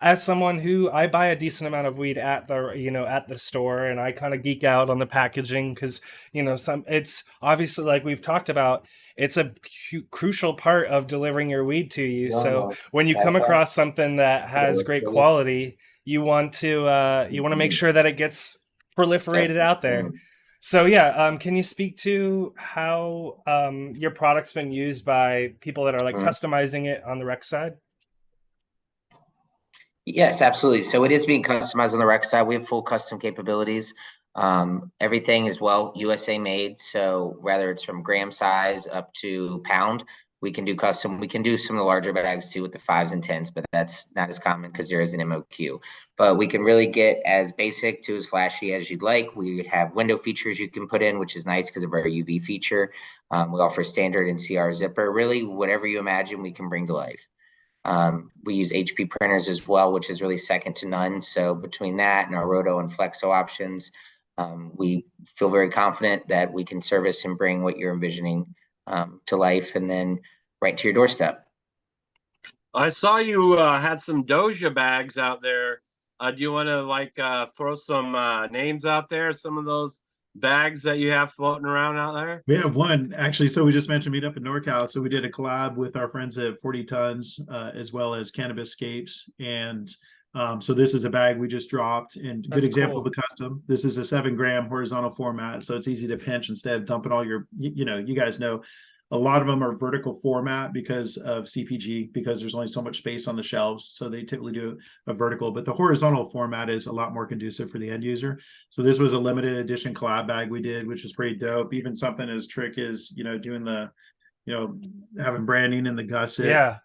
as someone who I buy a decent amount of weed at the store, and I kind of geek out on the packaging because it's obviously, like we've talked about, it's a crucial part of delivering your weed to you. So when you come across something that has great quality, you want to make sure that it gets proliferated out there. So yeah, can you speak to how your product's been used by people that are customizing it on the rec side? Yes, absolutely. So it is being customized on the rec side. We have full custom capabilities. Everything is USA made. So whether it's from gram size up to pound, we can do custom. We can do some of the larger bags too with the 5s and 10s, but that's not as common because there is an MOQ. But we can really get as basic to as flashy as you'd like. We have window features you can put in, which is nice because of our UV feature. We offer standard and CR zipper. Really, whatever you imagine, we can bring to life. We use HP printers as well, which is really second to none. So between that and our Roto and Flexo options, we feel very confident that we can service and bring what you're envisioning to life and then right to your doorstep. I saw you had some Doja bags out there. Do you want to throw some names out there? Some of those bags that you have floating around out there? We have one actually. So we just mentioned meet up in NorCal. So we did a collab with our friends at 40 Tons, as well as Cannabis Scapes. And so this is a bag we just dropped, and good That's example cool. of a custom. This is a 7-gram horizontal format, so it's easy to pinch instead of dumping all your. You guys know, a lot of them are vertical format because of CPG, because there's only so much space on the shelves. So they typically do a vertical, but the horizontal format is a lot more conducive for the end user. So this was a limited edition collab bag we did, which was pretty dope. Even something as trick as, doing the, having branding in the gusset. Yeah.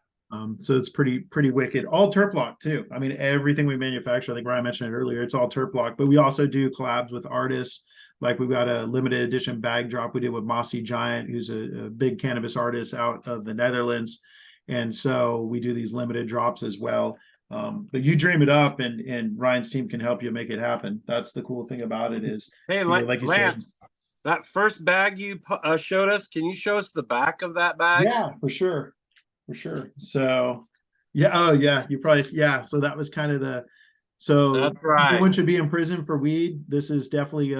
So it's pretty wicked. All TerpLoc too. I mean, everything we manufacture, I think Ryan mentioned it earlier, it's all TerpLoc, but we also do collabs with artists. Like we've got a limited edition bag drop we did with Mossy Giant, who's a big cannabis artist out of the Netherlands. And so we do these limited drops as well. But you dream it up, and Ryan's team can help you make it happen. That's the cool thing about it is, Hey, like you said. Lance, that first bag you showed us, can you show us the back of that bag? Yeah, for sure. So, yeah. Oh, yeah. You probably, yeah. So that was kind of so That's right. no one should be in prison for weed. This is definitely,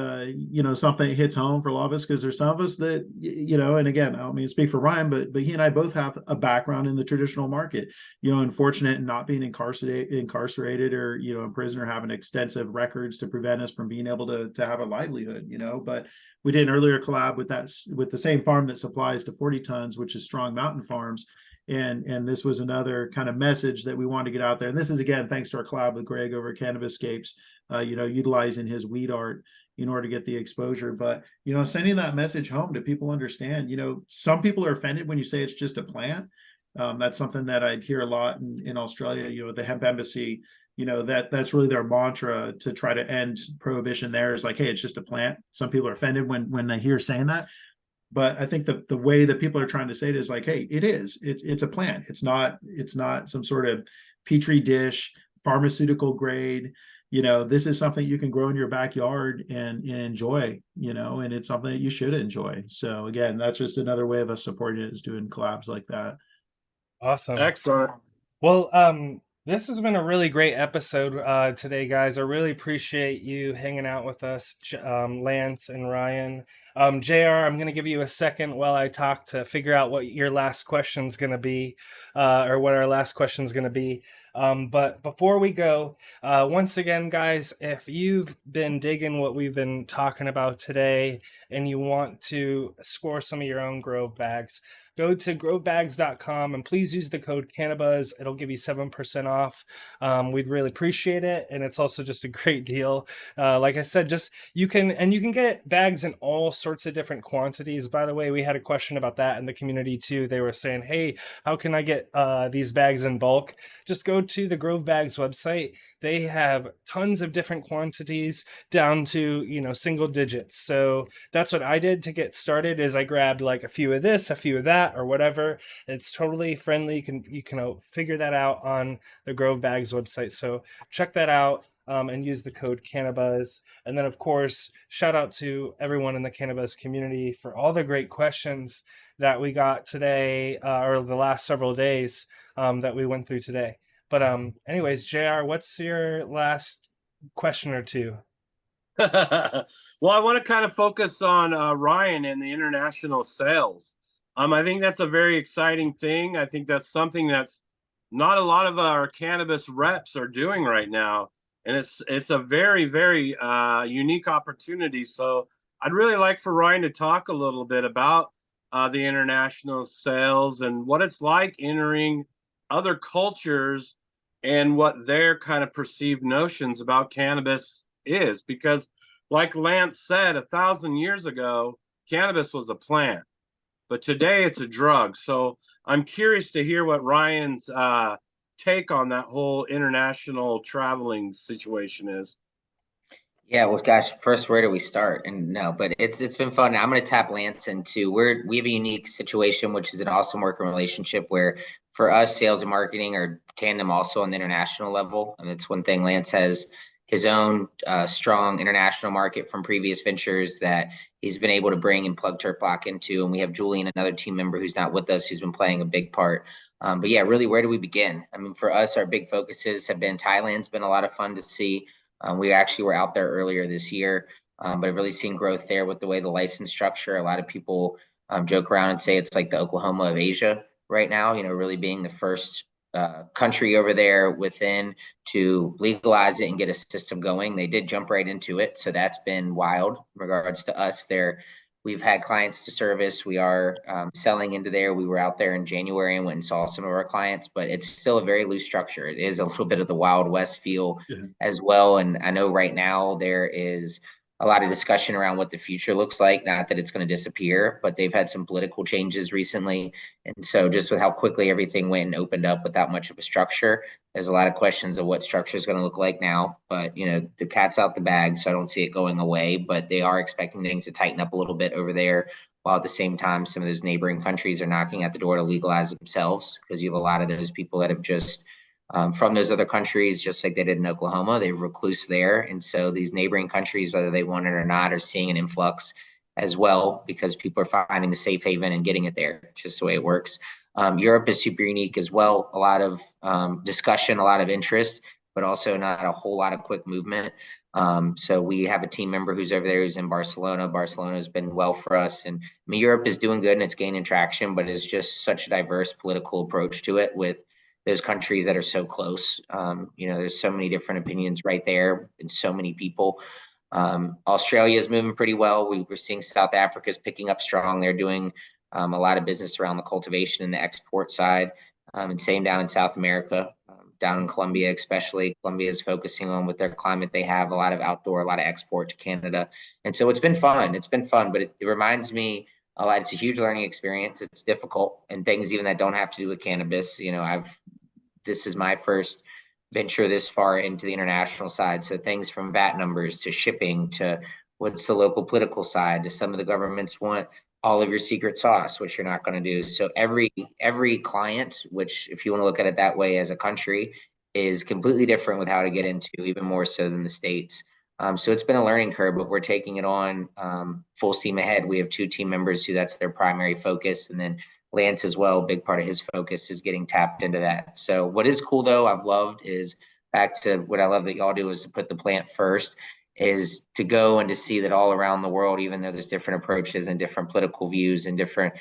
something that hits home for a lot of us, because there's some of us that, and again, I don't mean to speak for Ryan, but he and I both have a background in the traditional market, unfortunate in not being incarcerated or, in prison, or having extensive records to prevent us from being able to have a livelihood, but we did an earlier collab with the same farm that supplies to 40 Tons, which is Strong Mountain Farms. And this was another kind of message that we wanted to get out there. And this is, again, thanks to our collab with Greg over at Cannabis Scapes, utilizing his weed art in order to get the exposure. But, sending that message home to people understand, some people are offended when you say it's just a plant. That's something that I'd hear a lot in Australia, the hemp embassy, that's really their mantra to try to end prohibition there, is like, hey, it's just a plant. Some people are offended when they hear saying that. But I think the way that people are trying to say it is like, hey, it's a plant. It's not some sort of petri dish, pharmaceutical grade. This is something you can grow in your backyard and enjoy, and it's something that you should enjoy. So again, that's just another way of us supporting it, is doing collabs like that. Awesome. Excellent. Well, this has been a really great episode today, guys. I really appreciate you hanging out with us, Lance and Ryan. JR, I'm going to give you a second while I talk to figure out what your last question's going to be, or what our last question's going to be. But before we go, once again, guys, if you've been digging what we've been talking about today and you want to score some of your own Grove bags, go to grovebags.com and please use the code CannaBuzz. It'll give you 7% off. We'd really appreciate it. And it's also just a great deal. Like I said, you can get bags in all sorts of different quantities. By the way, we had a question about that in the community too. They were saying, hey, how can I get these bags in bulk? Just go to the GroveBags website. They have tons of different quantities down to, single digits. So that's what I did to get started, is I grabbed like a few of this, a few of that, or whatever. It's totally friendly. You can figure that out on the GroveBags website. So check that out. And use the code CannaBuzz. And then, of course, shout out to everyone in the CannaBuzz community for all the great questions that we got today, or the last several days that we went through today. But anyways, JR, what's your last question or two? Well, I want to kind of focus on Ryan and the international sales. I think that's a very exciting thing. I think that's something that's not a lot of our cannabis reps are doing right now. And it's a very, very unique opportunity. So I'd really like for Ryan to talk a little bit about the international sales and what it's like entering other cultures and what their kind of perceived notions about cannabis is. Because like Lance said, 1,000 years ago, cannabis was a plant, but today it's a drug. So I'm curious to hear what Ryan's take on that whole international traveling situation is. Yeah, well, gosh, first, where do we start? And no, but it's been fun. I'm going to tap Lance into we have a unique situation, which is an awesome working relationship where for us, sales and marketing are tandem also on the international level. And it's one thing. Lance has his own strong international market from previous ventures that he's been able to bring and plug TerpLoc into. And we have Julian, another team member who's not with us, who's been playing a big part. But yeah, really, where do we begin? I mean, for us, our big focuses have been Thailand's been a lot of fun to see. We actually were out there earlier this year. but I've really seen growth there with the way the license structure. A lot of people joke around and say it's like the Oklahoma of Asia right now, really being the first country over there within to legalize it and get a system going. They did jump right into it. So that's been wild in regards to us there. We've had clients to service. We are selling into there. We were out there in January and went and saw some of our clients, but it's still a very loose structure. It is a little bit of the Wild West feel as well. And I know right now there is a lot of discussion around what the future looks like. Not that it's going to disappear, but they've had some political changes recently. And so just with how quickly everything went and opened up without much of a structure, there's a lot of questions of what structure is going to look like now. But, the cat's out the bag, so I don't see it going away. But they are expecting things to tighten up a little bit over there, while at the same time, some of those neighboring countries are knocking at the door to legalize themselves, because you have a lot of those people that have just from those other countries, just like they did in Oklahoma, they've recluse there. And so these neighboring countries, whether they want it or not, are seeing an influx as well, because people are finding the safe haven and getting it there. It's just the way it works. Europe is super unique as well. A lot of discussion, a lot of interest, but also not a whole lot of quick movement. So we have a team member who's over there who's in Barcelona. Barcelona has been well for us. And Europe is doing good and it's gaining traction, but it's just such a diverse political approach to it with those countries that are so close. There's so many different opinions right there and so many people. Australia is moving pretty well. We're seeing South Africa's picking up strong. They're doing a lot of business around the cultivation and the export side. And same down in South America, down in Colombia, especially. Colombia is focusing on with their climate. They have a lot of outdoor, a lot of export to Canada. And so it's been fun. It's been fun, but it reminds me a lot. It's a huge learning experience. It's difficult, and things even that don't have to do with cannabis. This is my first venture this far into the international side. So things from VAT numbers to shipping to what's the local political side to some of the governments want all of your secret sauce, which you're not going to do. So every client, which if you want to look at it that way as a country, is completely different with how to get into, even more so than the States. So it's been a learning curve, but we're taking it on full steam ahead. We have 2 team members who that's their primary focus. And then Lance as well, a big part of his focus is getting tapped into that. So what is cool though, I've loved, is back to what I love that y'all do, is to put the plant first, is to go and to see that all around the world, even though there's different approaches and different political views and different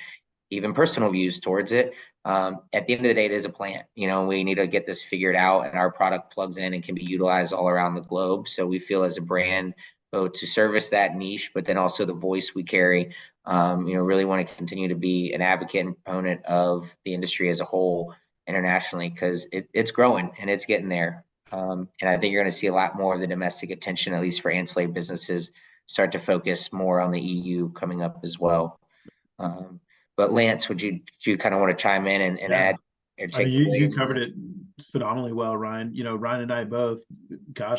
even personal views towards it, at the end of the day, it is a plant. We need to get this figured out, and our product plugs in and can be utilized all around the globe. So we feel as a brand, both to service that niche, but then also the voice we carry, really want to continue to be an advocate and proponent of the industry as a whole internationally, because it's growing and it's getting there. And I think you're going to see a lot more of the domestic attention, at least for ancillary businesses, start to focus more on the EU coming up as well. But Lance, would you kind of want to chime in and add? You covered it phenomenally well, Ryan. Ryan and I both,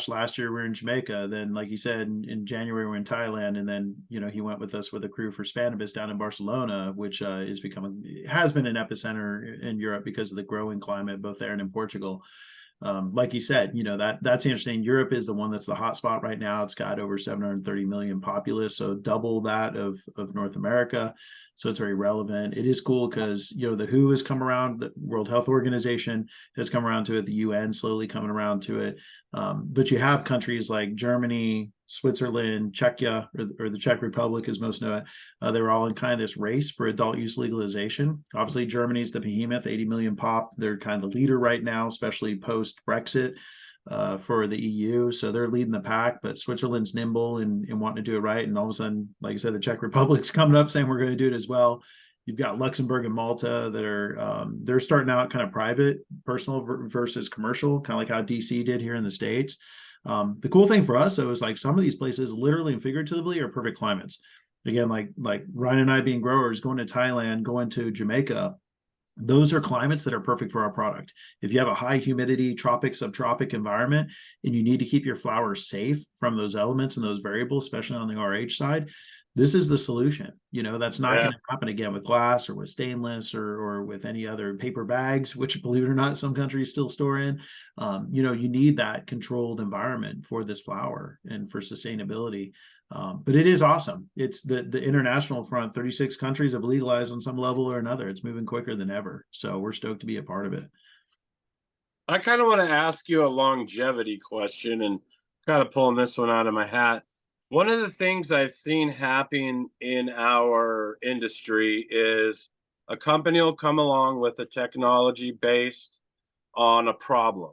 last year we were in Jamaica. Then, like you said, in January we were in Thailand, and then he went with us with a crew for cannabis down in Barcelona, which has been an epicenter in Europe because of the growing climate both there and in Portugal. Like you said, that's interesting. Europe is the one that's the hot spot right now. It's got over 730 million populace, so double that of North America. So it's very relevant. It is cool because the WHO has come around, the World Health Organization has come around to it, the UN slowly coming around to it. But you have countries like Germany, Switzerland, Czechia, or the Czech Republic, as most know it. They were all in kind of this race for adult use legalization. Obviously, Germany's the behemoth, 80 million pop. They're kind of the leader right now, especially post-Brexit for the EU. So they're leading the pack, but Switzerland's nimble and wanting to do it right. And all of a sudden, like I said, the Czech Republic's coming up saying we're going to do it as well. You've got Luxembourg and Malta that are they're starting out kind of private, personal versus commercial, kind of like how DC did here in the States. The cool thing for us, though, is like some of these places literally and figuratively are perfect climates. Again, like Ryan and I being growers, going to Thailand, going to Jamaica, those are climates that are perfect for our product. If you have a high humidity, tropic, subtropic environment, and you need to keep your flowers safe from those elements and those variables, especially on the RH side, this is the solution. That's not going to happen again with glass or with stainless or with any other paper bags, which, believe it or not, some countries still store in. You need that controlled environment for this flower and for sustainability. But it is awesome. It's the international front. 36 countries have legalized on some level or another. It's moving quicker than ever. So we're stoked to be a part of it. I kind of want to ask you a longevity question, and kind of pulling this one out of my hat. One of the things I've seen happen in our industry is a company will come along with a technology based on a problem.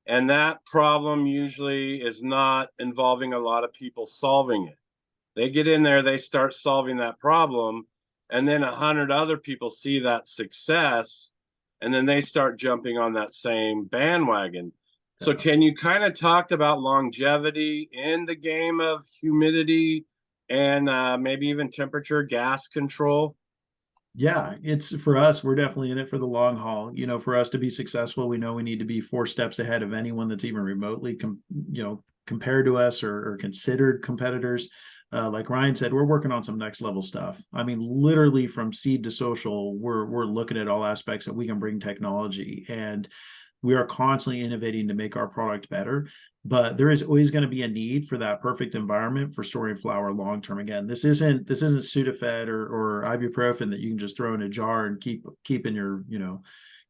And that problem usually is not involving a lot of people solving it. They get in there, they start solving that problem, and then 100 other people see that success, and then they start jumping on that same bandwagon. So can you kind of talk about longevity in the game of humidity and maybe even temperature gas control? Yeah, it's for us, we're definitely in it for the long haul. You know, for us to be successful, we know we need to be 4 steps ahead of anyone that's even remotely compared to us or considered competitors. Like Ryan said, we're working on some next level stuff. I mean, literally from seed to social, we're looking at all aspects that we can bring technology, and we are constantly innovating to make our product better. But there is always going to be a need for that perfect environment for storing flower long term. Again, this isn't Sudafed or ibuprofen that you can just throw in a jar and keep in your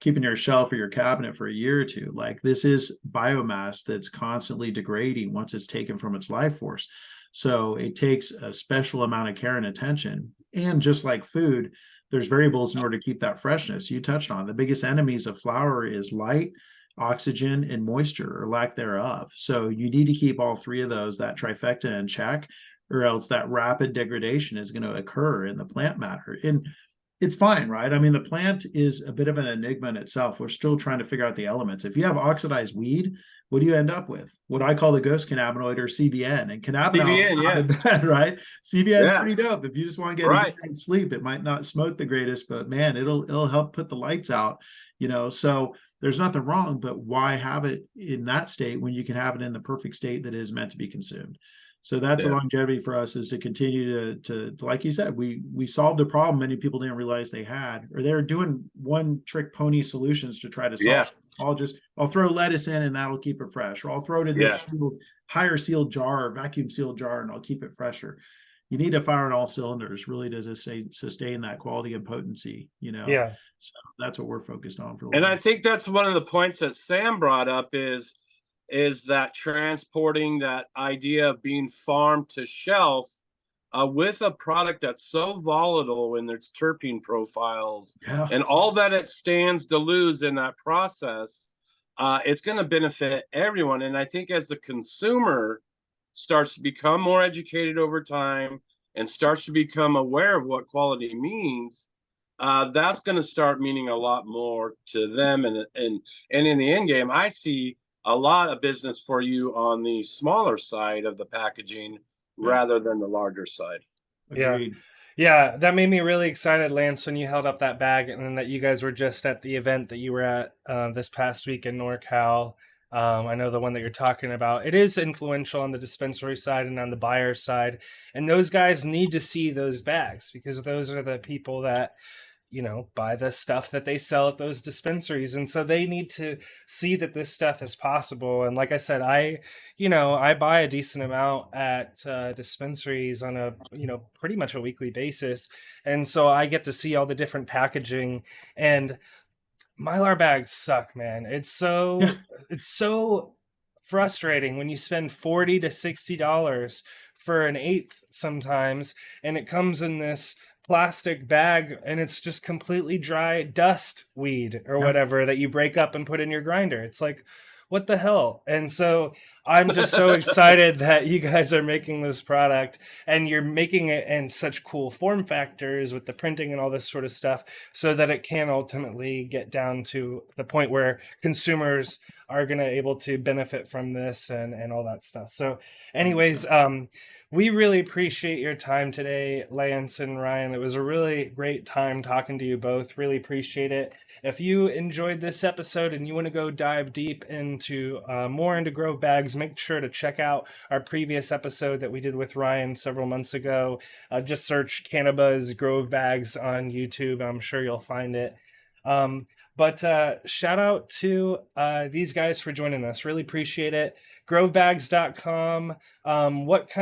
keep in your shelf or your cabinet for a year or two. Like, this is biomass that's constantly degrading once it's taken from its life force. So it takes a special amount of care and attention. And just like food, there's variables in order to keep that freshness. You touched on the biggest enemies of flower is light, oxygen, and moisture, or lack thereof. So you need to keep all three of those, that trifecta, in check, or else that rapid degradation is going to occur in the plant matter. And it's fine, right? I mean, the plant is a bit of an enigma in itself. We're still trying to figure out the elements. If you have oxidized weed, what do you end up with? What I call the ghost cannabinoid, or CBN. And cannabinoid is not bad, right? CBN is pretty dope. If you just want to get a good night's sleep, it might not smoke the greatest, but man, it'll help put the lights out, so there's nothing wrong, but why have it in that state when you can have it in the perfect state that is meant to be consumed? So that's a longevity for us, is to continue to like you said, we solved a problem many people didn't realize they had, or they're doing one trick pony solutions to try to solve. I'll throw lettuce in and that'll keep it fresh, or I'll throw it in this higher sealed jar, or vacuum sealed jar, and I'll keep it fresher. You need to fire on all cylinders really to just sustain that quality and potency, Yeah. So that's what we're focused on. And I think that's one of the points that Sam brought up is that transporting that idea of being farm to shelf with a product that's so volatile in its terpene profiles and all that it stands to lose in that process, it's going to benefit everyone. And I think as the consumer starts to become more educated over time and starts to become aware of what quality means, that's going to start meaning a lot more to them. And in the end game, I see a lot of business for you on the smaller side of the packaging rather than the larger side. Agreed. Yeah, that made me really excited, Lance, when you held up that bag, and then that you guys were just at the event that you were at this past week in NorCal. I know the one that you're talking about. It is influential on the dispensary side and on the buyer side. And those guys need to see those bags, because those are the people that, buy the stuff that they sell at those dispensaries. And so they need to see that this stuff is possible. And like I said, I buy a decent amount at dispensaries on a, pretty much a weekly basis. And so I get to see all the different packaging, and Mylar bags suck, man. It's so frustrating when you spend $40 to $60 for an eighth sometimes, and it comes in this plastic bag, and it's just completely dry dust weed or whatever that you break up and put in your grinder. It's like, what the hell? And so I'm just so excited that you guys are making this product, and you're making it in such cool form factors with the printing and all this sort of stuff, so that it can ultimately get down to the point where consumers are going to able to benefit from this and all that stuff. So anyways, we really appreciate your time today, Lance and Ryan. It was a really great time talking to you both. Really appreciate it. If you enjoyed this episode and you want to go dive deep into more into GroveBags, make sure to check out our previous episode that we did with Ryan several months ago. Just search CannaBuzz GroveBags on YouTube. I'm sure you'll find it. But shout out to these guys for joining us. Really appreciate it. GroveBags.com.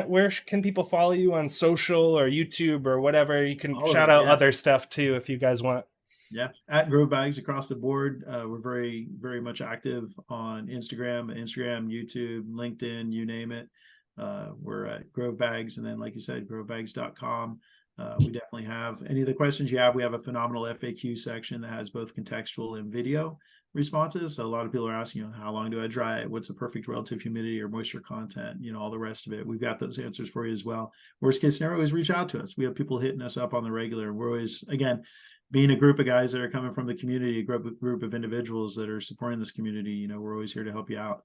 Where can people follow you on social or YouTube or whatever? You can shout out other stuff too if you guys want. Yeah, at GroveBags across the board. We're very, very much active on Instagram, YouTube, LinkedIn, you name it. We're at GroveBags, and then, like you said, grovebags.com. We definitely have any of the questions you have. We have a phenomenal FAQ section that has both contextual and video responses. So a lot of people are asking, how long do I dry it? What's the perfect relative humidity or moisture content? All the rest of it. We've got those answers for you as well. Worst case scenario is reach out to us. We have people hitting us up on the regular. We're always, again, being a group of guys that are coming from the community, a group of individuals that are supporting this community, we're always here to help you out.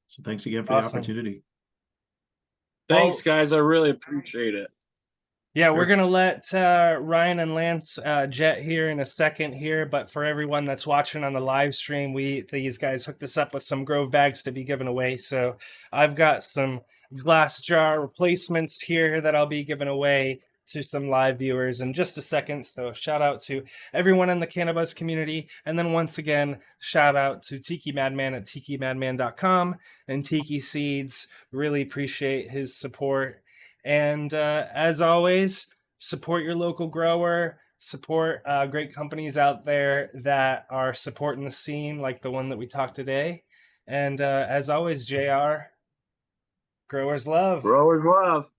So thanks again for the opportunity. Thanks, guys. I really appreciate it. Yeah, we're going to let Ryan and Lance jet here in a second here. But for everyone that's watching on the live stream, these guys hooked us up with some GroveBags to be given away. So I've got some glass jar replacements here that I'll be giving away to some live viewers in just a second. So shout out to everyone in the CannaBuzz community. And then once again, shout out to TikiMadMan at TikiMadMan.com and Tiki Seeds. Really appreciate his support. And as always, support your local grower, support great companies out there that are supporting the scene, like the one that we talked today. And as always, JR, growers love. Growers love.